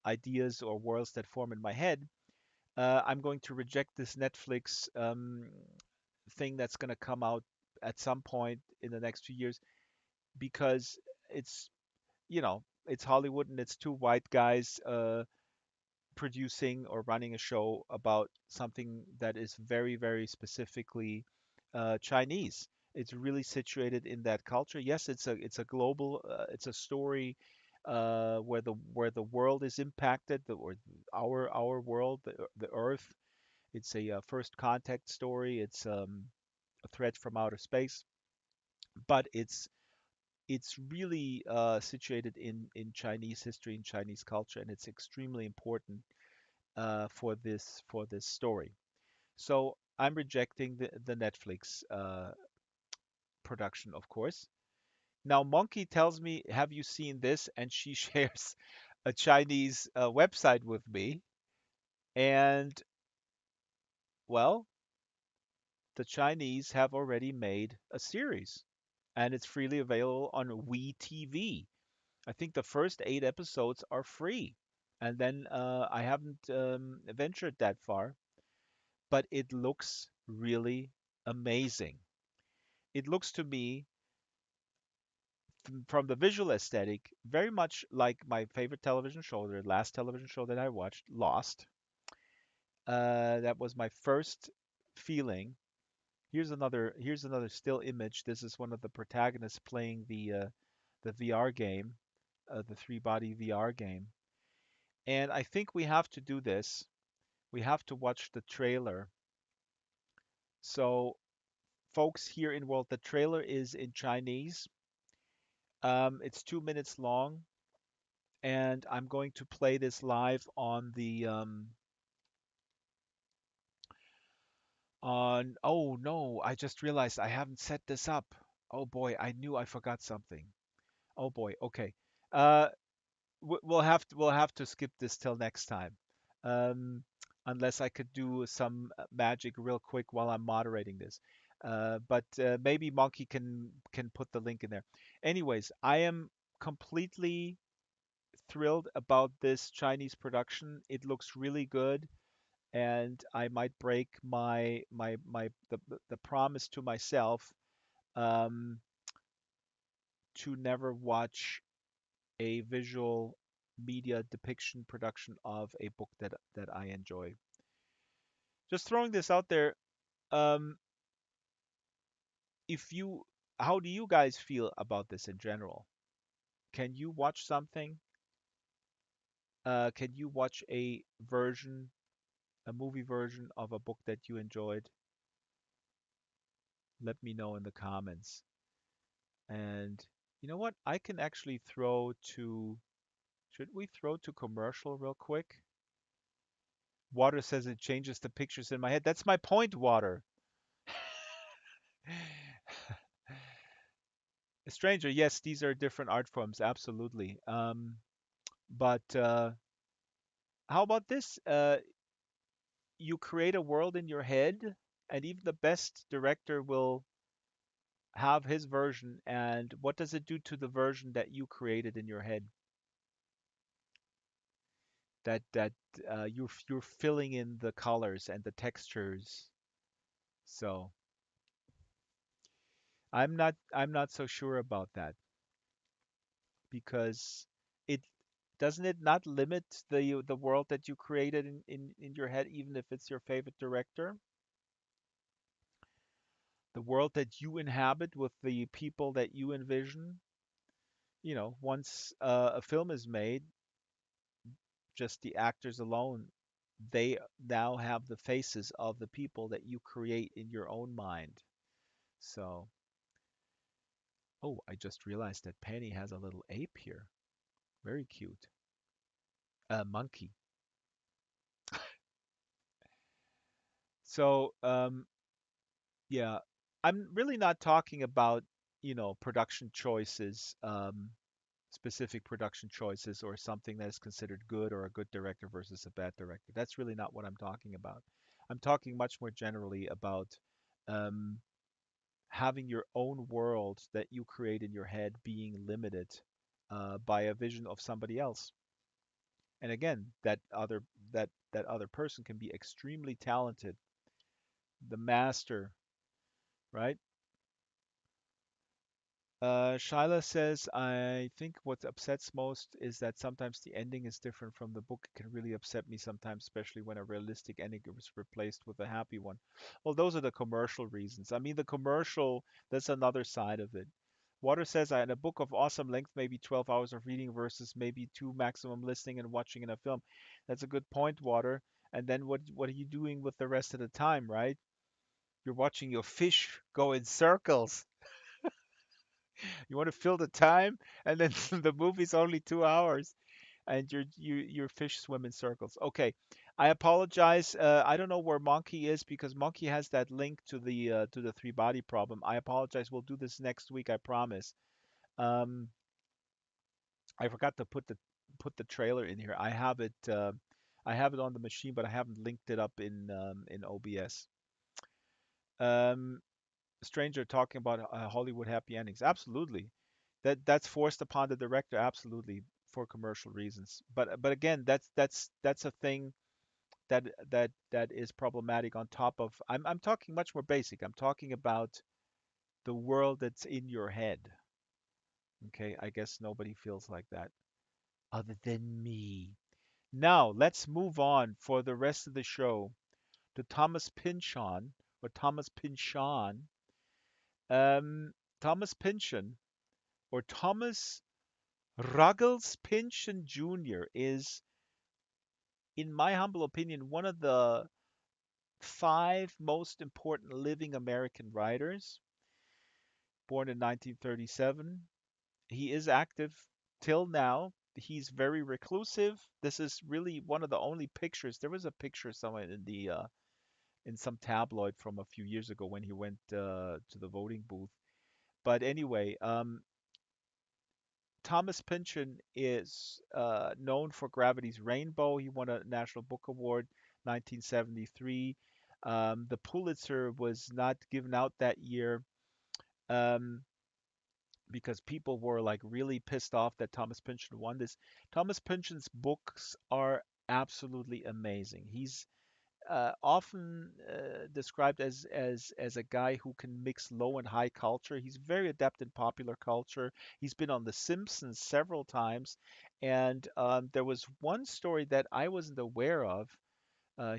[SPEAKER 2] ideas or worlds that form in my head. I'm going to reject this Netflix thing that's going to come out at some point in the next few years because it's, it's Hollywood and it's two white guys producing or running a show about something that is very, very specifically Chinese. It's really situated in that culture. Yes, it's a global it's a story where the world is impacted, or our world, the Earth. It's a first contact story. It's a threat from outer space, but it's really situated in Chinese history and Chinese culture, and it's extremely important for this story. So I'm rejecting the Netflix production, of course. Now Monkey tells me, "Have you seen this?" And she shares a Chinese website with me, and well, the Chinese have already made a series, and it's freely available on WeTV. I think the first 8 episodes are free, and then I haven't ventured that far, but it looks really amazing. It looks to me, from the visual aesthetic, very much like my favorite television show, the last television show that I watched, Lost. That was my first feeling. Here's another still image. This is one of the protagonists playing the VR game, the three body VR game. And I think we have to do this. We have to watch the trailer. So, folks here in world, the trailer is in Chinese. It's 2 minutes long, and I'm going to play this live on the on. Oh no, I just realized I haven't set this up. Oh boy, I knew I forgot something. Oh boy. Okay. Uh, we'll have to skip this till next time. Um, Unless I could do some magic real quick while I'm moderating this. But maybe Monkey can put the link in there. Anyways, I am completely thrilled about this Chinese production. It looks really good. and I might break the promise to myself um, to never watch a visual media depiction production of a book that I enjoy. Just throwing this out there. Um, if you, how do you guys feel about this in general? Can you watch something? Can you watch a movie version of a book that you enjoyed? Let me know in the comments. And you know what? I can actually should we throw to commercial real quick? Water says it changes the pictures in my head. That's my point, Water. A stranger, yes, these are different art forms, absolutely. But how about this? You create a world in your head, and even the best director will have his version. And what does it do to the version that you created in your head? That you're filling in the colors and the textures. So I'm not so sure about that because it doesn't it not limit the world that you created in your head, even if it's your favorite director? The world that you inhabit with the people that you envision. Once a film is made, just the actors alone, they now have the faces of the people that you create in your own mind. So, oh, I just realized that Penny has a little ape here. Very cute. A monkey. So, yeah, I'm really not talking about, production choices, specific production choices, or something that is considered good or a good director versus a bad director. That's really not what I'm talking about. I'm talking much more generally about um, having your own world that you create in your head being limited by a vision of somebody else. And again, that other person can be extremely talented, the master, right? Shyla says, I think what upsets most is that sometimes the ending is different from the book. It can really upset me sometimes, especially when a realistic ending is replaced with a happy one. Well, those are the commercial reasons. I mean, the commercial, that's another side of it. Water says, in a book of awesome length, maybe 12 hours of reading versus maybe two maximum listening and watching in a film. That's a good point, Water. And then what are you doing with the rest of the time, right? You're watching your fish go in circles. You want to fill the time, and then the movie's only 2 hours, and your fish swim in circles. Okay, I apologize. I don't know where Monkey is because Monkey has that link to the three body problem. I apologize. We'll do this next week. I promise. Um, I forgot to put the trailer in here. I have it on the machine, but I haven't linked it up in OBS. Um, Stranger talking about Hollywood happy endings. Absolutely. That's forced upon the director, absolutely, for commercial reasons. But again, that's a thing that is problematic on top of I'm talking much more basic. I'm talking about the world that's in your head. Okay, I guess nobody feels like that other than me. Now, let's move on for the rest of the show to Thomas Pynchon or Thomas Pynchon. Thomas Pynchon or Thomas Ruggles Pynchon Jr. is, in my humble opinion, one of the five most important living American writers. Born in 1937, he is active till now. He's very reclusive. This is really one of the only pictures. There was a picture somewhere in some tabloid from a few years ago when he went to the voting booth. But anyway, Thomas Pynchon is known for Gravity's Rainbow. He won a National Book Award 1973. The Pulitzer was not given out that year um, because people were like really pissed off that Thomas Pynchon won this. Thomas Pynchon's books are absolutely amazing. often described as a guy who can mix low and high culture. He's very adept in popular culture. He's been on The Simpsons several times, and there was one story that I wasn't aware of.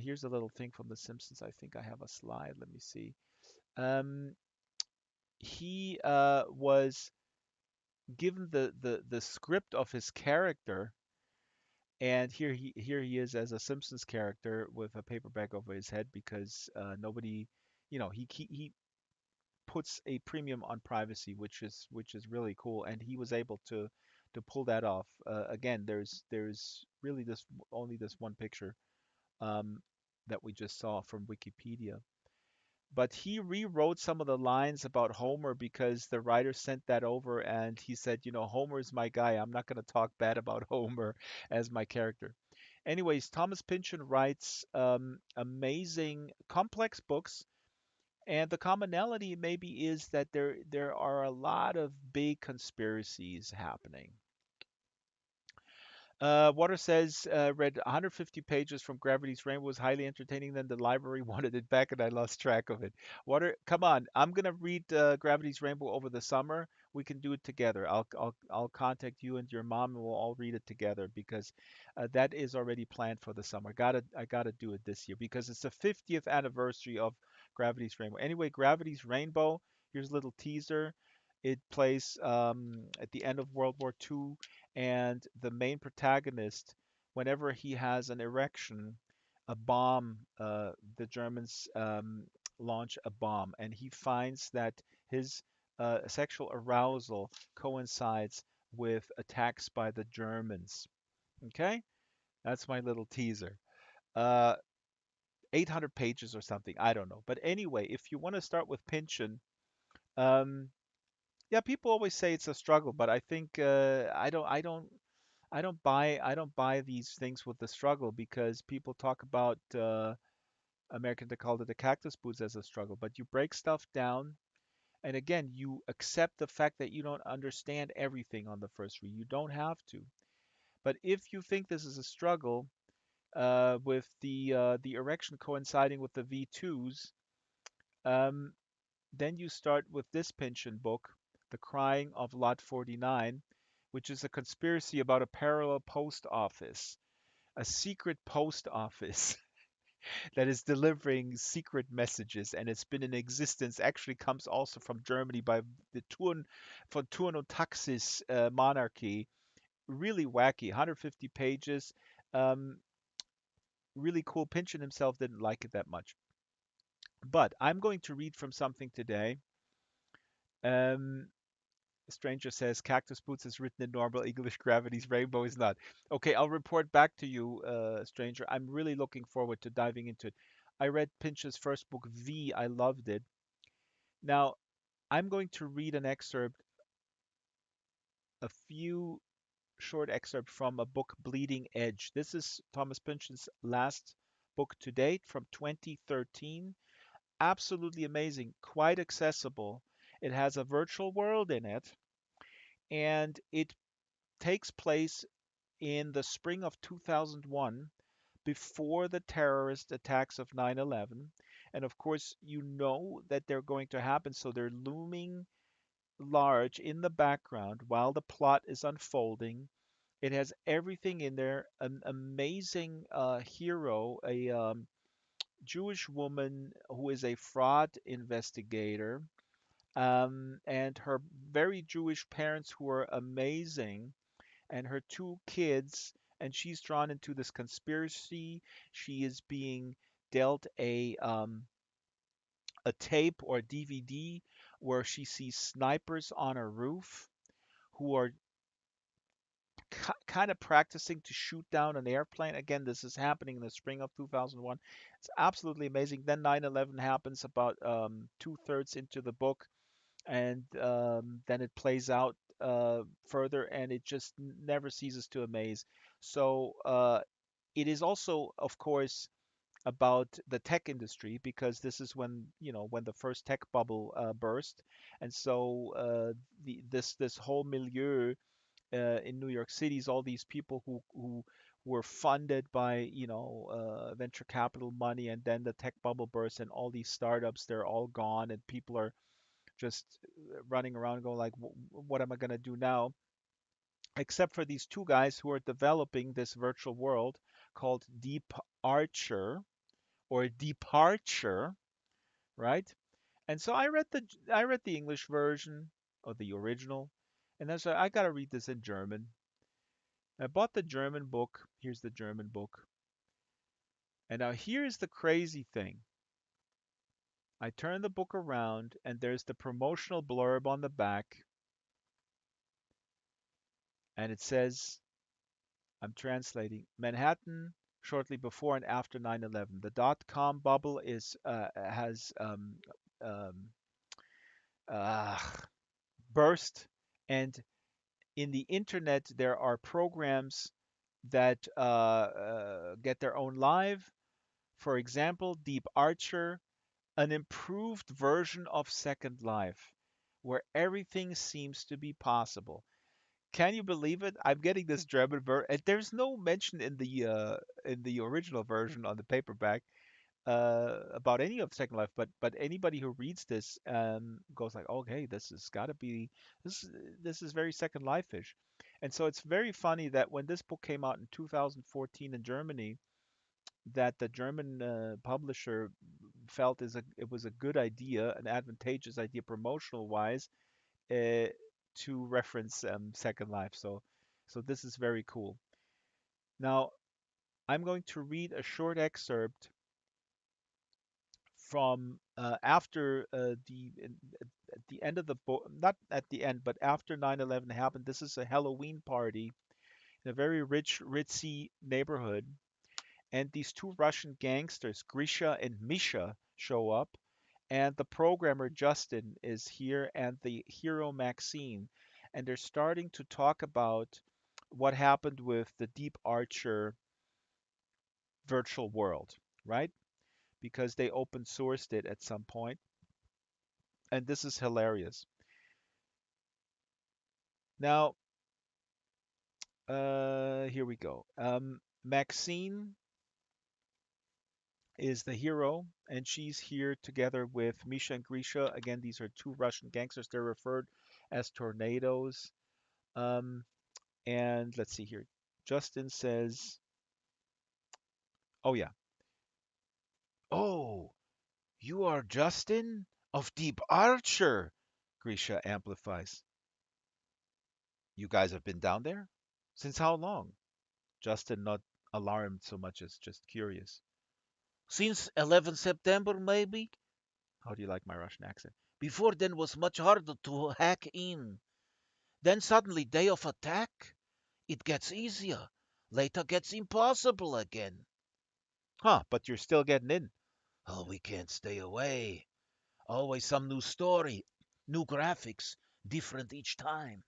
[SPEAKER 2] Here's a little thing from The Simpsons. I think I have a slide. Let me see. Um, he was given the script of his character, and here he is as a Simpsons character with a paper bag over his head because nobody, he puts a premium on privacy, which is really cool, and he was able to pull that off. Again, there's really this only this one picture um, that we just saw from Wikipedia. But he rewrote some of the lines about Homer because the writer sent that over and he said, Homer's my guy. I'm not going to talk bad about Homer as my character. Anyways, Thomas Pynchon writes amazing, complex books, and the commonality maybe is that there are a lot of big conspiracies happening. Water says, read 150 pages from Gravity's Rainbow was highly entertaining. Then the library wanted it back, and I lost track of it. Water, come on! I'm gonna read Gravity's Rainbow over the summer. We can do it together. I'll contact you and your mom, and we'll all read it together because that is already planned for the summer. I gotta do it this year because it's the 50th anniversary of Gravity's Rainbow. Anyway, Gravity's Rainbow. Here's a little teaser. It plays at the end of World War II, and the main protagonist, whenever he has an erection, a bomb, the Germans launch a bomb, and he finds that his sexual arousal coincides with attacks by the Germans. Okay, that's my little teaser. Uh, 800 pages or something, I don't know. But anyway, if you want to start with Pynchon, um, yeah, people always say it's a struggle, but I think I don't buy these things with the struggle because people talk about American they called it the cactus boots as a struggle, but you break stuff down, and again you accept the fact that you don't understand everything on the first read. You don't have to. But if you think this is a struggle, with the erection coinciding with the V2s, um, then you start with this Pynchon book, The Crying of Lot 49, which is a conspiracy about a parallel post office, a secret post office that is delivering secret messages, and it's been in existence. Actually, comes also from Germany by the Turno-Taxis monarchy. Really wacky, 150 pages. Um, really cool. Pynchon himself didn't like it that much, but I'm going to read from something today. Um, Stranger says Cactus Boots is written in normal English, Gravity's Rainbow is not. Okay, I'll report back to you, Stranger. I'm really looking forward to diving into it. I read Pinch's first book, V. I loved it. Now, I'm going to read an excerpt, a few short excerpt from a book, Bleeding Edge. This is Thomas Pynchon's last book to date from 2013. Absolutely amazing, quite accessible. It has a virtual world in it, and it takes place in the spring of 2001, before the terrorist attacks of 9/11. And of course, you know that they're going to happen, so they're looming large in the background while the plot is unfolding. It has everything in there. An amazing hero, a Jewish woman who is a fraud investigator, and her very Jewish parents who are amazing, and her two kids, and she's drawn into this conspiracy. She is being dealt a tape or a DVD where she sees snipers on a roof who are kind of practicing to shoot down an airplane. Again, this is happening in the spring of 2001. It's absolutely amazing. Then 9/11 happens about two-thirds into the book, and then it plays out further, and it just never ceases to amaze. So it is also, of course, about the tech industry because this is when the first tech bubble burst, and so this whole milieu in New York City is all these people who were funded by, venture capital money, and then the tech bubble burst, and all these startups, they're all gone, and people are just running around going like, What am I going to do now?" Except for these two guys who are developing this virtual world called Deep Archer or Departure, right? And so I read the English version of the original, and then so I got to read this in German. I bought the German book. Here's the German book. And now here's the crazy thing. I turn the book around, and there's the promotional blurb on the back, and it says, I'm translating, Manhattan shortly before and after 9/11. The dot-com bubble is has um, uh, burst, and in the internet there are programs that get their own live. For example, Deep Archer, an improved version of Second Life, where everything seems to be possible. Can you believe it? I'm getting this German version. There's no mention in the original version on the paperback about any of Second Life, but anybody who reads this goes like, okay, this has got to be this. This is very Second Life-ish, and so it's very funny that when this book came out in 2014 in Germany, that the German publisher felt it was a good idea, an advantageous idea promotional wise, uh, to reference Second Life. So this is very cool. Now I'm going to read a short excerpt from after at the end of the book, not at the end, but after 9/11 happened. This is a Halloween party in a very rich, ritzy neighborhood, and these two Russian gangsters, Grisha and Misha, show up, and the programmer Justin is here, and the hero Maxine, and they're starting to talk about what happened with the Deep Archer virtual world, right? Because they open sourced it at some point, and this is hilarious. Now, here we go. Maxine is the hero, and she's here together with Misha and Grisha. Again, these are two Russian gangsters. They're referred as tornadoes. Um, and let's see here. Justin says, "Oh yeah, oh, you are Justin of Deep Archer." Grisha amplifies. "You guys have been down there? Since how long?" Justin, not alarmed so much as just curious.
[SPEAKER 1] Since 11 September, maybe?
[SPEAKER 2] How do you like my Russian accent?
[SPEAKER 1] Before then was much harder to hack in. Then suddenly day of attack, it gets easier. Later gets impossible again.
[SPEAKER 2] Huh, but you're still getting in.
[SPEAKER 1] Oh, we can't stay away. Always some new story, new graphics, different each time.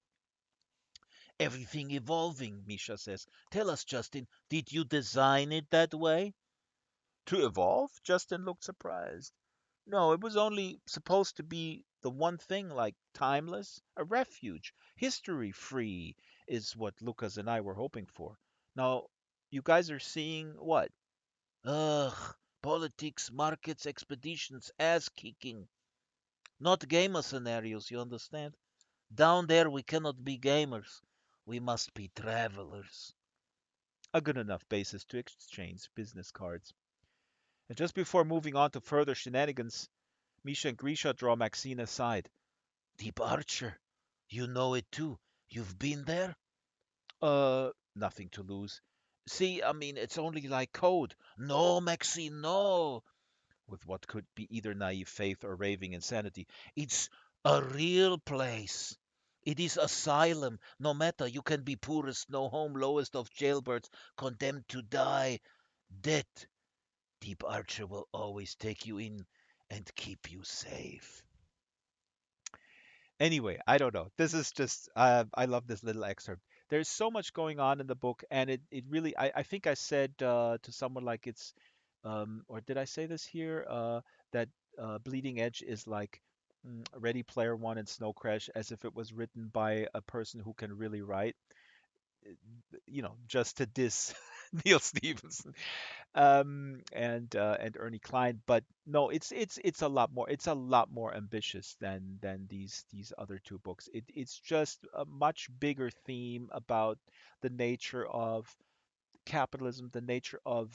[SPEAKER 1] Everything evolving, Misha says. Tell us, Justin, did you design it that way?
[SPEAKER 2] To evolve? Justin looked surprised. No, it was only supposed to be the one thing, like timeless, a refuge, history free, is what Lucas and I were hoping for. Now, you guys are seeing what?
[SPEAKER 1] Ugh, politics, markets, expeditions, ass kicking. Not gamer scenarios, you understand? Down there we cannot be gamers. We must be travelers.
[SPEAKER 2] A good enough basis to exchange business cards. And just before moving on to further shenanigans, Misha and Grisha draw Maxine aside.
[SPEAKER 1] Deep Archer, you know it too. You've been there?
[SPEAKER 2] Nothing to lose.
[SPEAKER 1] See, I mean, it's only like code. No, Maxine, no.
[SPEAKER 2] With what could be either naive faith or raving insanity.
[SPEAKER 1] It's a real place. It is asylum. No matter, you can be poorest, no home, lowest of jailbirds, condemned to die. Death. Deep Archer will always take you in and keep you safe.
[SPEAKER 2] Anyway, I don't know. This is just, I love this little excerpt. There's so much going on in the book, and it really, I think I said to someone like it's, or did I say this here? That Bleeding Edge is like Ready Player One and Snow Crash, as if it was written by a person who can really write. just to diss Neil Stephenson and Ernie Klein. But no, it's a lot more. It's a lot more ambitious than these other two books. It's just a much bigger theme about the nature of capitalism, the nature of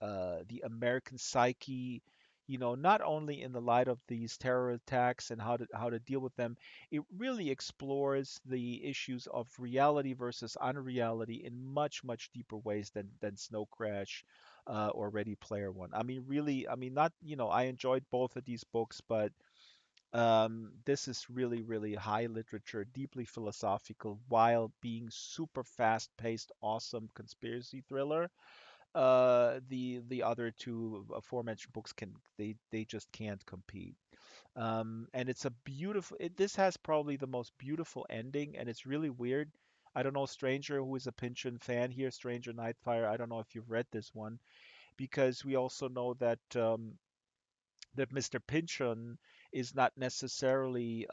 [SPEAKER 2] the American psyche, not only in the light of these terror attacks and how to deal with them. It really explores the issues of reality versus unreality in much deeper ways than Snow Crash or Ready Player One. I mean, really, I mean, not, I enjoyed both of these books, but this is really high literature, deeply philosophical, while being super fast-paced, awesome conspiracy thriller. The other two aforementioned books they just can't compete. And it's a beautiful. This has probably the most beautiful ending, and it's really weird. I don't know, Stranger, who is a Pynchon fan here, Stranger Nightfire. I don't know if you've read this one, because we also know that Mr. Pynchon is not necessarily,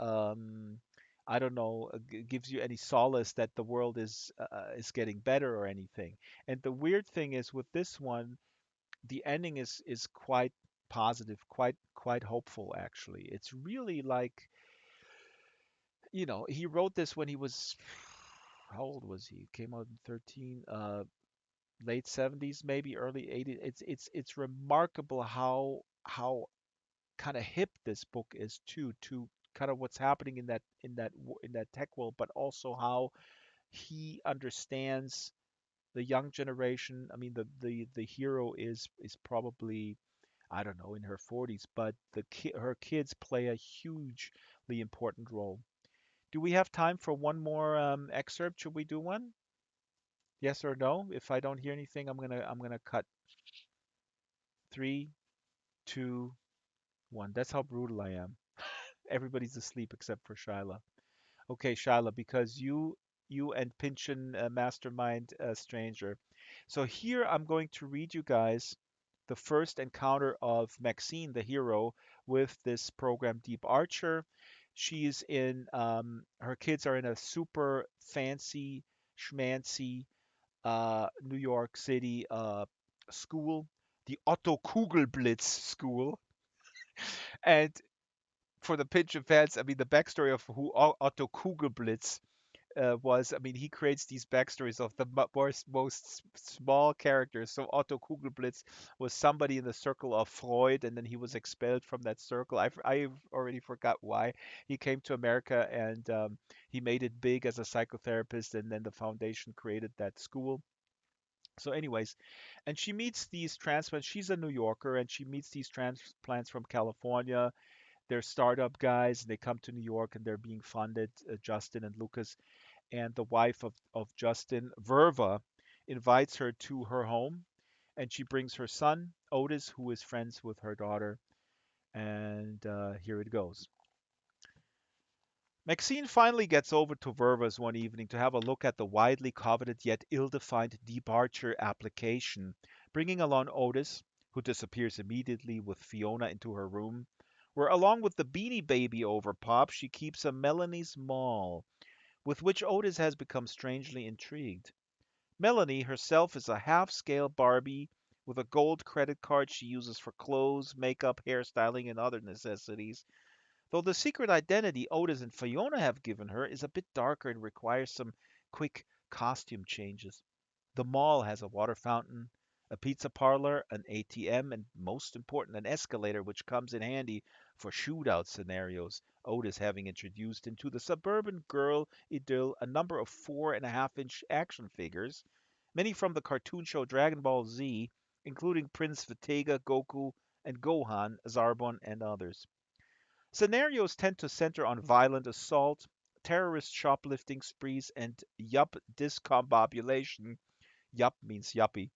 [SPEAKER 2] I don't know, gives you any solace that the world is getting better or anything. And the weird thing is with this one, the ending is quite positive, quite hopeful actually. It's really like, he wrote this when he was how old was he? Came out in 13, late 70s, maybe early 80s. It's remarkable how kind of hip this book is too, to kind of what's happening in that tech world, but also how he understands the young generation. I mean, the hero is probably, I don't know, in her 40s, but her kids play a hugely important role. Do we have time for one more excerpt? Should we do one? Yes or no? If I don't hear anything, I'm gonna cut. Three, two, one. That's how brutal I am. Everybody's asleep except for Shyla. Okay, Shyla, because you and Pynchon mastermind stranger. So here I'm going to read you guys the first encounter of Maxine, the hero, with this program Deep Archer. She's in her kids are in a super fancy schmancy New York City school, the Otto Kugelblitz school. And for the Pynchon fans, I mean, the backstory of who Otto Kugelblitz was, I mean, he creates these backstories of the most small characters. So Otto Kugelblitz was somebody in the circle of Freud, and then he was expelled from that circle. I've already forgot why. He came to America and he made it big as a psychotherapist, and then the foundation created that school. So, anyways, and she meets these transplants. She's a New Yorker, and she meets these transplants from California. They're startup guys, and they come to New York, and they're being funded. Justin and Lucas, and the wife of Justin, Verva, invites her to her home, and she brings her son, Otis, who is friends with her daughter. And here it goes. Maxine finally gets over to Verva's one evening to have a look at the widely coveted yet ill-defined departure application, bringing along Otis, who disappears immediately with Fiona into her room, where along with the Beanie Baby overpop, she keeps a Melanie's Mall, with which Otis has become strangely intrigued. Melanie herself is a half-scale Barbie with a gold credit card she uses for clothes, makeup, hairstyling, and other necessities, though the secret identity Otis and Fiona have given her is a bit darker and requires some quick costume changes. The mall has a water fountain, a pizza parlor, an ATM, and most important, an escalator, which comes in handy for shootout scenarios, Otis having introduced into the suburban girl idyll a number of 4.5-inch action figures, many from the cartoon show Dragon Ball Z, including Prince Vegeta, Goku, and Gohan, Zarbon, and others. Scenarios tend to center on violent assault, terrorist shoplifting sprees, and yup discombobulation. Yup means yuppie,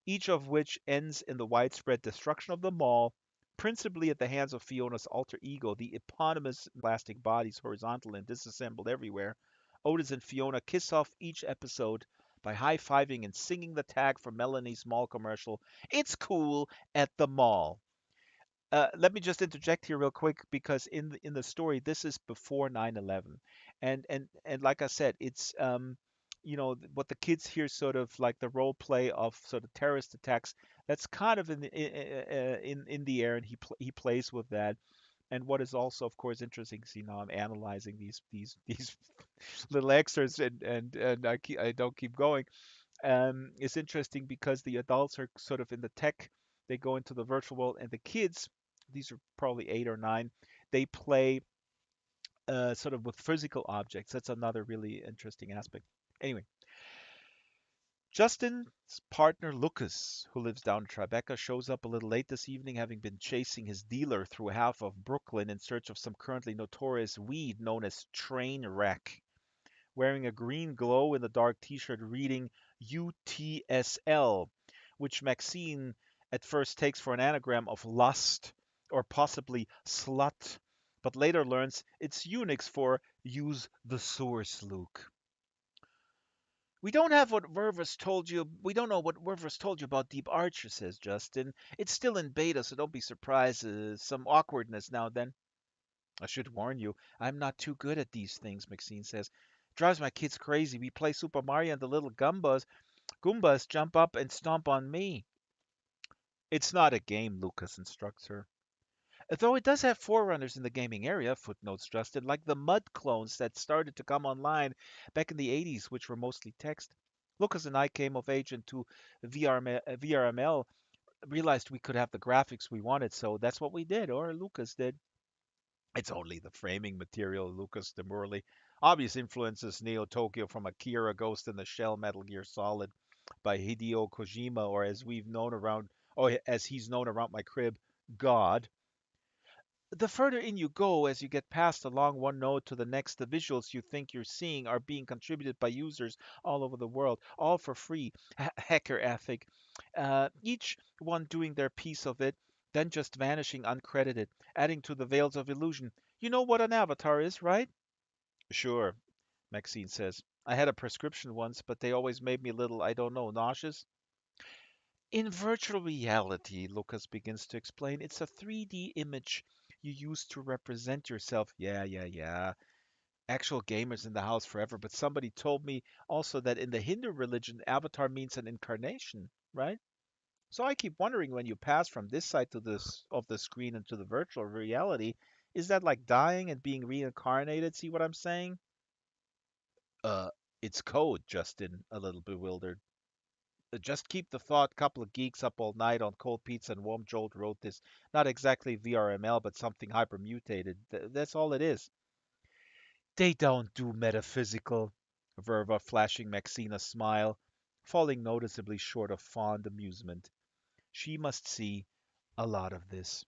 [SPEAKER 2] each of which ends in the widespread destruction of the mall, principally at the hands of Fiona's alter ego, the eponymous plastic bodies horizontal and disassembled everywhere. Otis and Fiona kiss off each episode by high fiving and singing the tag from Melanie's mall commercial, "It's cool at the mall." Let me just interject here real quick, because in the story this is before 9/11, and like I said, it's what the kids hear sort of like the role play of sort of terrorist attacks. That's kind of in the air, and he plays with that. And what is also, of course, interesting, see now I'm analyzing these little extras, and I don't keep going. It's interesting because the adults are sort of in the tech, they go into the virtual world, and the kids, these are probably 8 or 9, they play sort of with physical objects. That's another really interesting aspect. Anyway, Justin's partner Lucas, who lives down in Tribeca, shows up a little late this evening, having been chasing his dealer through half of Brooklyn in search of some currently notorious weed known as train wreck. Wearing a green glow in the dark t shirt reading UTSL, which Maxine at first takes for an anagram of lust or possibly slut, but later learns it's Unix for use the source, Luke. We don't know what Werver's told you about Deep Archer, says Justin. It's still in beta, so don't be surprised. Some awkwardness now and then. I should warn you, I'm not too good at these things, Maxine says. Drives my kids crazy. We play Super Mario and the little Goombas jump up and stomp on me. It's not a game, Lucas instructs her. Though it does have forerunners in the gaming area, footnotes Justin, like the mud clones that started to come online back in the 80s, which were mostly text. Lucas and I came of age into VRML, realized we could have the graphics we wanted, so that's what we did, or Lucas did. It's only the framing material, Lucas demurely. Obvious influences Neo Tokyo from Akira, Ghost in the Shell, Metal Gear Solid by Hideo Kojima, or as he's known around my crib, God. The further in you go, as you get past along one node to the next, the visuals you think you're seeing are being contributed by users all over the world, all for free. Hacker ethic. Each one doing their piece of it, then just vanishing uncredited, adding to the veils of illusion. You know what an avatar is, right? Sure, Maxine says. I had a prescription once, but they always made me a little, I don't know, nauseous. In virtual reality, Lucas begins to explain, it's a 3D image you use to represent yourself. Yeah, yeah, yeah. Actual gamers in the house forever. But somebody told me also that in the Hindu religion, avatar means an incarnation, right? So I keep wondering when you pass from this side to this of the screen into the virtual reality, is that like dying and being reincarnated? See what I'm saying? Uh, it's code, Justin, a little bewildered. Just keep the thought. Couple of geeks up all night on cold pizza and warm jolt wrote this. Not exactly VRML, but something hypermutated. That's all it is. They don't do metaphysical. Verva flashing Maxine a smile, falling noticeably short of fond amusement. She must see a lot of this.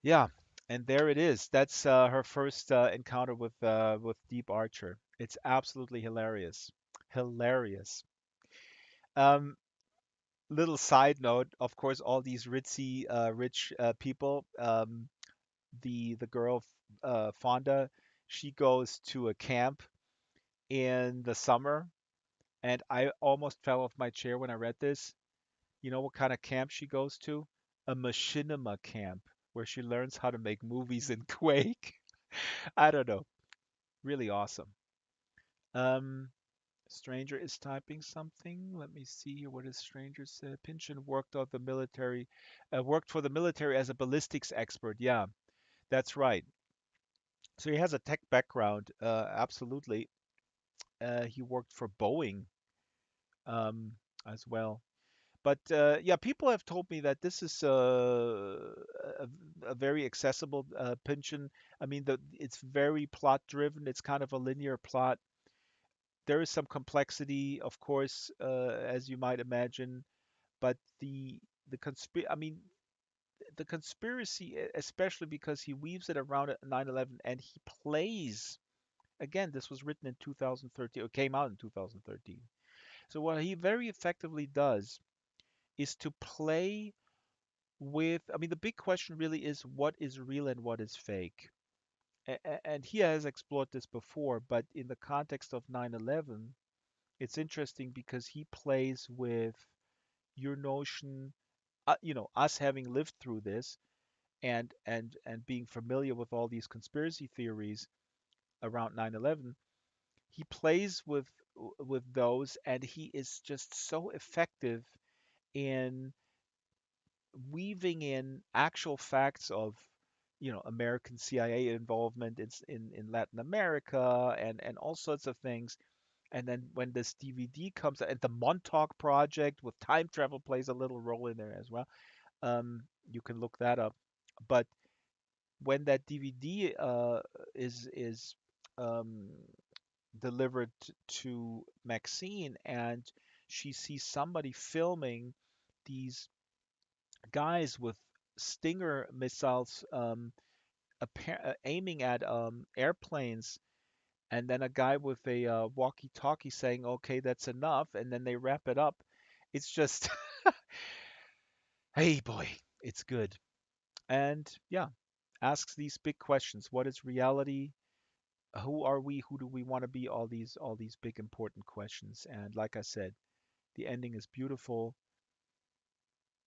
[SPEAKER 2] Yeah, and there it is. That's her first encounter with Deep Archer. It's absolutely hilarious. Hilarious. Um, Little side note, of course, all these rich people. The girl Fonda, she goes to a camp in the summer, and I almost fell off my chair when I read this. You know what kind of camp she goes to? A machinima camp, where she learns how to make movies in Quake. I don't know. Really awesome. Um, Stranger is typing something. Let me see here. What does Stranger say? Pynchon worked for the military as a ballistics expert. Yeah, that's right. So he has a tech background. Absolutely. He worked for Boeing um, as well. But yeah, people have told me that this is a very accessible Pynchon. I mean, it's very plot driven. It's kind of a linear plot. There is some complexity, of course, as you might imagine, but I mean, the conspiracy, especially because he weaves it around 9/11, and he plays. Again, this was written in 2013, or came out in 2013. So what he very effectively does is to play with. I mean, the big question really is what is real and what is fake. And he has explored this before, but in the context of 9/11, it's interesting because he plays with your notion, us having lived through this and being familiar with all these conspiracy theories. around 9/11, he plays with those, and he is just so effective in weaving in actual facts of, American CIA involvement in Latin America and all sorts of things. And then when this DVD comes out, and the Montauk Project with time travel plays a little role in there as well. You can look that up. But when that DVD is um, delivered to Maxine, and she sees somebody filming these guys with Stinger missiles aiming at airplanes, and then a guy with a walkie-talkie saying, "Okay, that's enough," and then they wrap it up. It's just, hey boy, it's good. And yeah, asks these big questions: what is reality? Who are we? Who do we want to be? All these big important questions. And like I said, the ending is beautiful.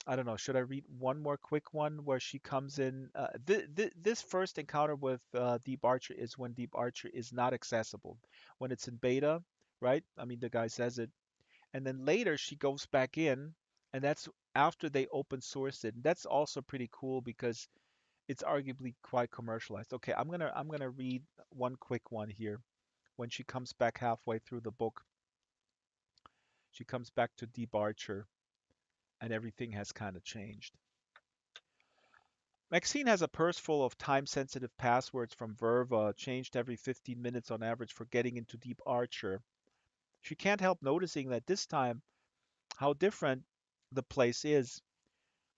[SPEAKER 2] I don't know. Should I read one more quick one where she comes in? This first encounter with Deep Archer is when Deep Archer is not accessible, when it's in beta, right? I mean, the guy says it, and then later she goes back in, and that's after they open sourced it. And that's also pretty cool because it's arguably quite commercialized. Okay, I'm gonna read one quick one here. When she comes back halfway through the book, she comes back to Deep Archer, and everything has kind of changed. Maxine has a purse full of time-sensitive passwords from Verva, changed every 15 minutes on average for getting into Deep Archer. She can't help noticing that this time how different the place is.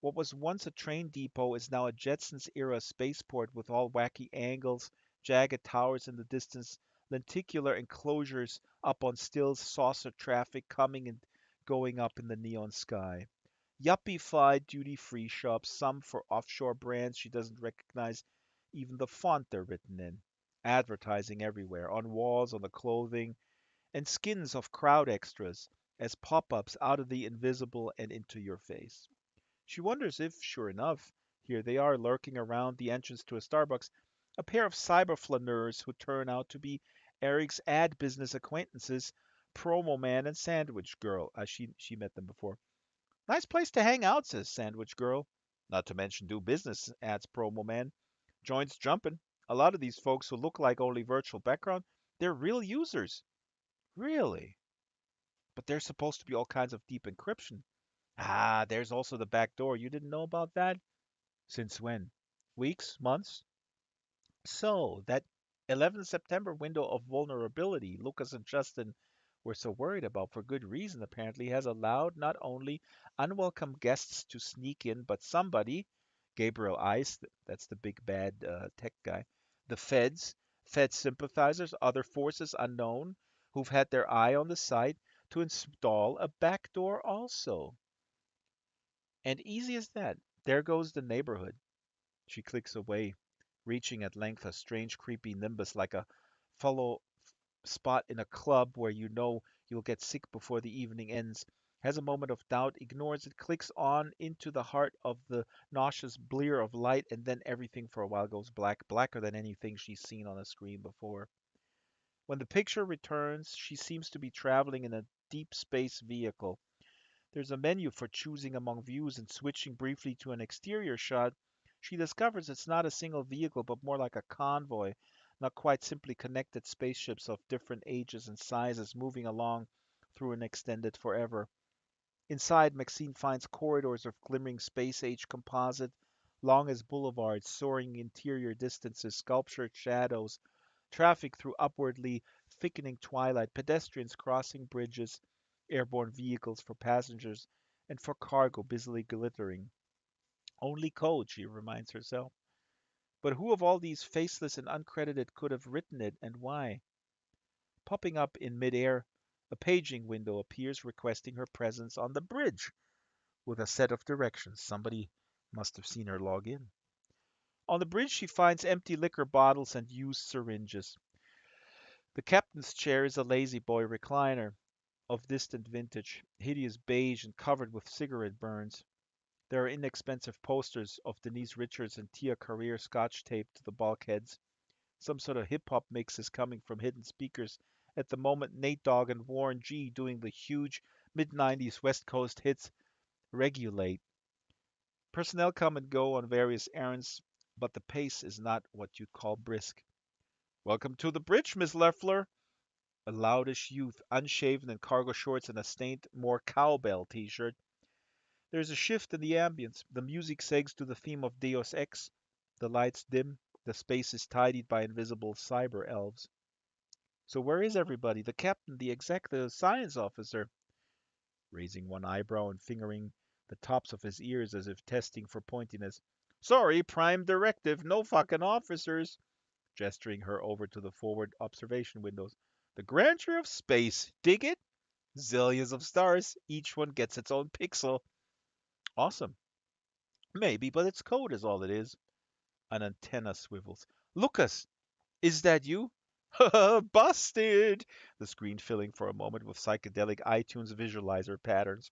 [SPEAKER 2] What was once a train depot is now a Jetsons-era spaceport with all wacky angles, jagged towers in the distance, lenticular enclosures up on stills, saucer traffic coming and going up in the neon sky. Yuppified duty-free shops, some for offshore brands she doesn't recognize even the font they're written in. Advertising everywhere, on walls, on the clothing, and skins of crowd extras as pop-ups out of the invisible and into your face. She wonders if, sure enough, here they are lurking around the entrance to a Starbucks, a pair of cyberflaneurs who turn out to be Eric's ad business acquaintances, Promo Man and Sandwich Girl, as she met them before. Nice place to hang out, says Sandwich Girl. Not to mention do business, adds Promo Man. Joints jumping. A lot of these folks who look like only virtual background, they're real users. Really? But there's supposed to be all kinds of deep encryption. Ah, there's also the back door. You didn't know about that? Since when? Weeks? Months? So, that 11 September window of vulnerability Lucas and Justin were so worried about for good reason apparently has allowed not only unwelcome guests to sneak in, but somebody, Gabriel Ice, that's the big bad tech guy, the feds, Fed sympathizers, other forces unknown who've had their eye on the site to install a backdoor also. And easy as that. There goes the neighborhood. She clicks away, reaching at length a strange, creepy nimbus like a follow spot in a club where you know you'll get sick before the evening ends. Has a moment of doubt, ignores it, clicks on into the heart of the nauseous blear of light, and then everything for a while goes black, blacker than anything she's seen on a screen before. When the picture returns, she seems to be traveling in a deep space vehicle. There's a menu for choosing among views, and switching briefly to an exterior shot, she discovers it's not a single vehicle but more like a convoy, not quite simply connected spaceships of different ages and sizes moving along through an extended forever. Inside, Maxine finds corridors of glimmering space age composite, long as boulevards, soaring interior distances, sculptured shadows, traffic through upwardly thickening twilight, pedestrians crossing bridges, airborne vehicles for passengers and for cargo busily glittering. Only code, she reminds herself. But who of all these faceless and uncredited could have written it, and why? Popping up in midair, a paging window appears requesting her presence on the bridge with a set of directions. Somebody must have seen her log in. On the bridge, she finds empty liquor bottles and used syringes. The captain's chair is a lazy boy recliner of distant vintage, hideous beige and covered with cigarette burns. There are inexpensive posters of Denise Richards and Tia Career scotch taped to the bulkheads. Some sort of hip hop mix is coming from hidden speakers. At the moment, Nate Dogg and Warren G doing the huge mid 90s West Coast hits Regulate. Personnel come and go on various errands, but the pace is not what you'd call brisk. Welcome to the bridge, Miss Leffler. A loudish youth, unshaven in cargo shorts and a stained, more cowbell t shirt. There's a shift in the ambience. The music segs to the theme of Deus Ex. The lights dim. The space is tidied by invisible cyber elves. So where is everybody? The captain, the exec, the science officer? Raising one eyebrow and fingering the tops of his ears as if testing for pointiness. Sorry, prime directive, no fucking officers. Gesturing her over to the forward observation windows. The grandeur of space. Dig it? Zillions of stars. Each one gets its own pixel. Awesome. Maybe, but it's code is all it is. An antenna swivels. Lucas, is that you? Busted! The screen filling for a moment with psychedelic iTunes visualizer patterns.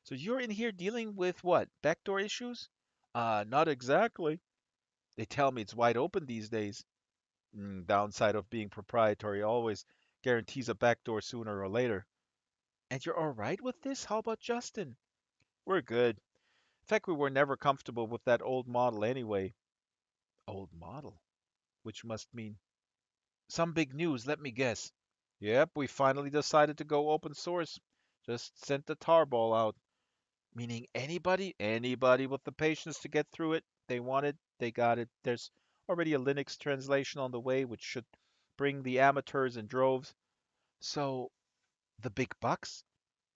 [SPEAKER 2] So you're in here dealing with what? Backdoor issues? Not exactly. They tell me it's wide open these days. Downside of being proprietary always guarantees a backdoor sooner or later. And you're all right with this? How about Justin? We're good. In fact, we were never comfortable with that old model anyway. Old model? Which must mean some big news, let me guess. Yep, we finally decided to go open source. Just sent the tarball out. Meaning anybody with the patience to get through it, they want it, they got it. There's already a Linux translation on the way, which should bring the amateurs in droves. So, the big bucks?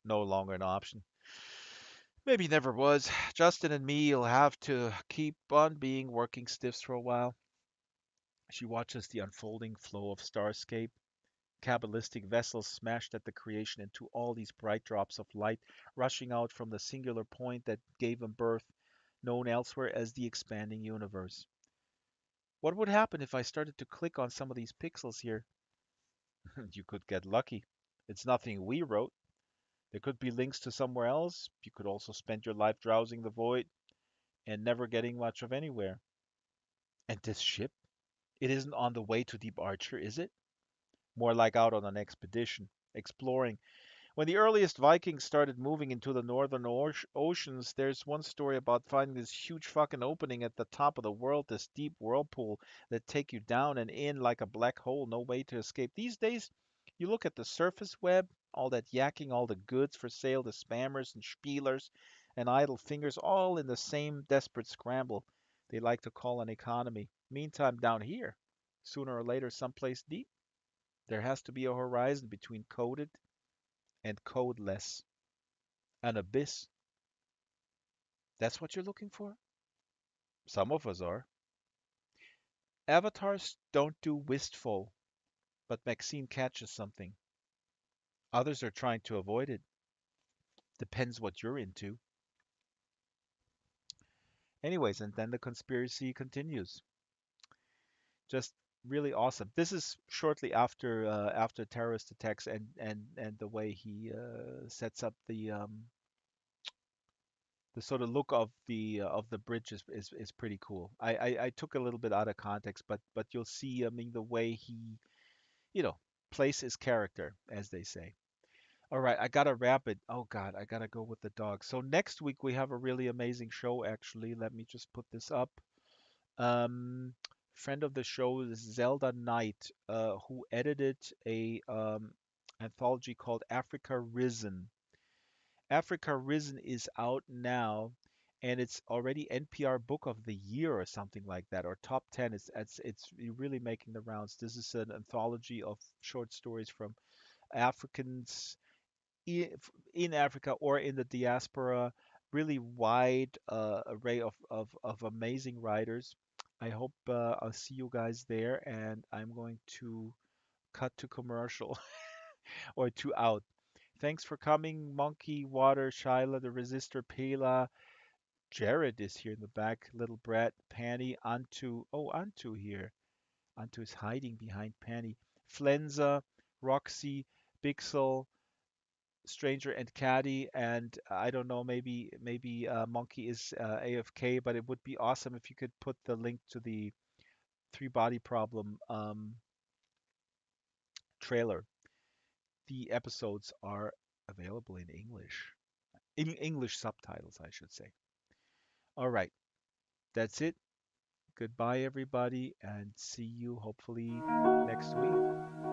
[SPEAKER 2] No longer an option. Maybe never was. Justin and me will have to keep on being working stiffs for a while. She watches the unfolding flow of Starscape. Kabbalistic vessels smashed at the creation into all these bright drops of light rushing out from the singular point that gave them birth, known elsewhere as the expanding universe. What would happen if I started to click on some of these pixels here? You could get lucky. It's nothing we wrote. There could be links to somewhere else. You could also spend your life drowsing the void and never getting much of anywhere. And this ship? It isn't on the way to Deep Archer, is it? More like out on an expedition, exploring. When the earliest Vikings started moving into the northern oceans, there's one story about finding this huge fucking opening at the top of the world, this deep whirlpool that take you down and in like a black hole, no way to escape. These days, you look at the surface web, all that yakking, all the goods for sale, the spammers and spielers and idle fingers, all in the same desperate scramble they like to call an economy. Meantime, down here, sooner or later, someplace deep, there has to be a horizon between coded and codeless. An abyss. That's what you're looking for? Some of us are. Avatars don't do wistful, but Maxine catches something. Others are trying to avoid it. Depends what you're into. Anyways, and then the conspiracy continues. Just really awesome. This is shortly after terrorist attacks and the way he sets up the sort of look of the bridge is pretty cool. I took a little bit out of context, but you'll see. I mean, the way he you know plays his character, as they say. All right, I gotta wrap it. Oh God, I gotta go with the dog. So next week we have a really amazing show. Actually, let me just put this up. Um, Friend of the show is Zelda Knight, who edited a anthology called Africa Risen. Africa Risen is out now, and it's already NPR Book of the Year or something like that, or top 10. It's really making the rounds. This is an anthology of short stories from Africans in Africa or in the diaspora. Really wide array of amazing writers. I hope I'll see you guys there, and I'm going to cut to commercial or to out. Thanks for coming, Monkey, Water, Shyla, the Resistor, Pela. Jared is here in the back. Little Brett, Panny, Antu. Oh, Antu here. Antu is hiding behind Panny. Flenza, Roxy, Bixel, Stranger and Caddy, and I don't know, maybe Monkey is AFK, but it would be awesome if you could put the link to the Three Body Problem trailer. The episodes are available in English. In English subtitles, I should say. All right, that's it. Goodbye, everybody, and see you hopefully next week.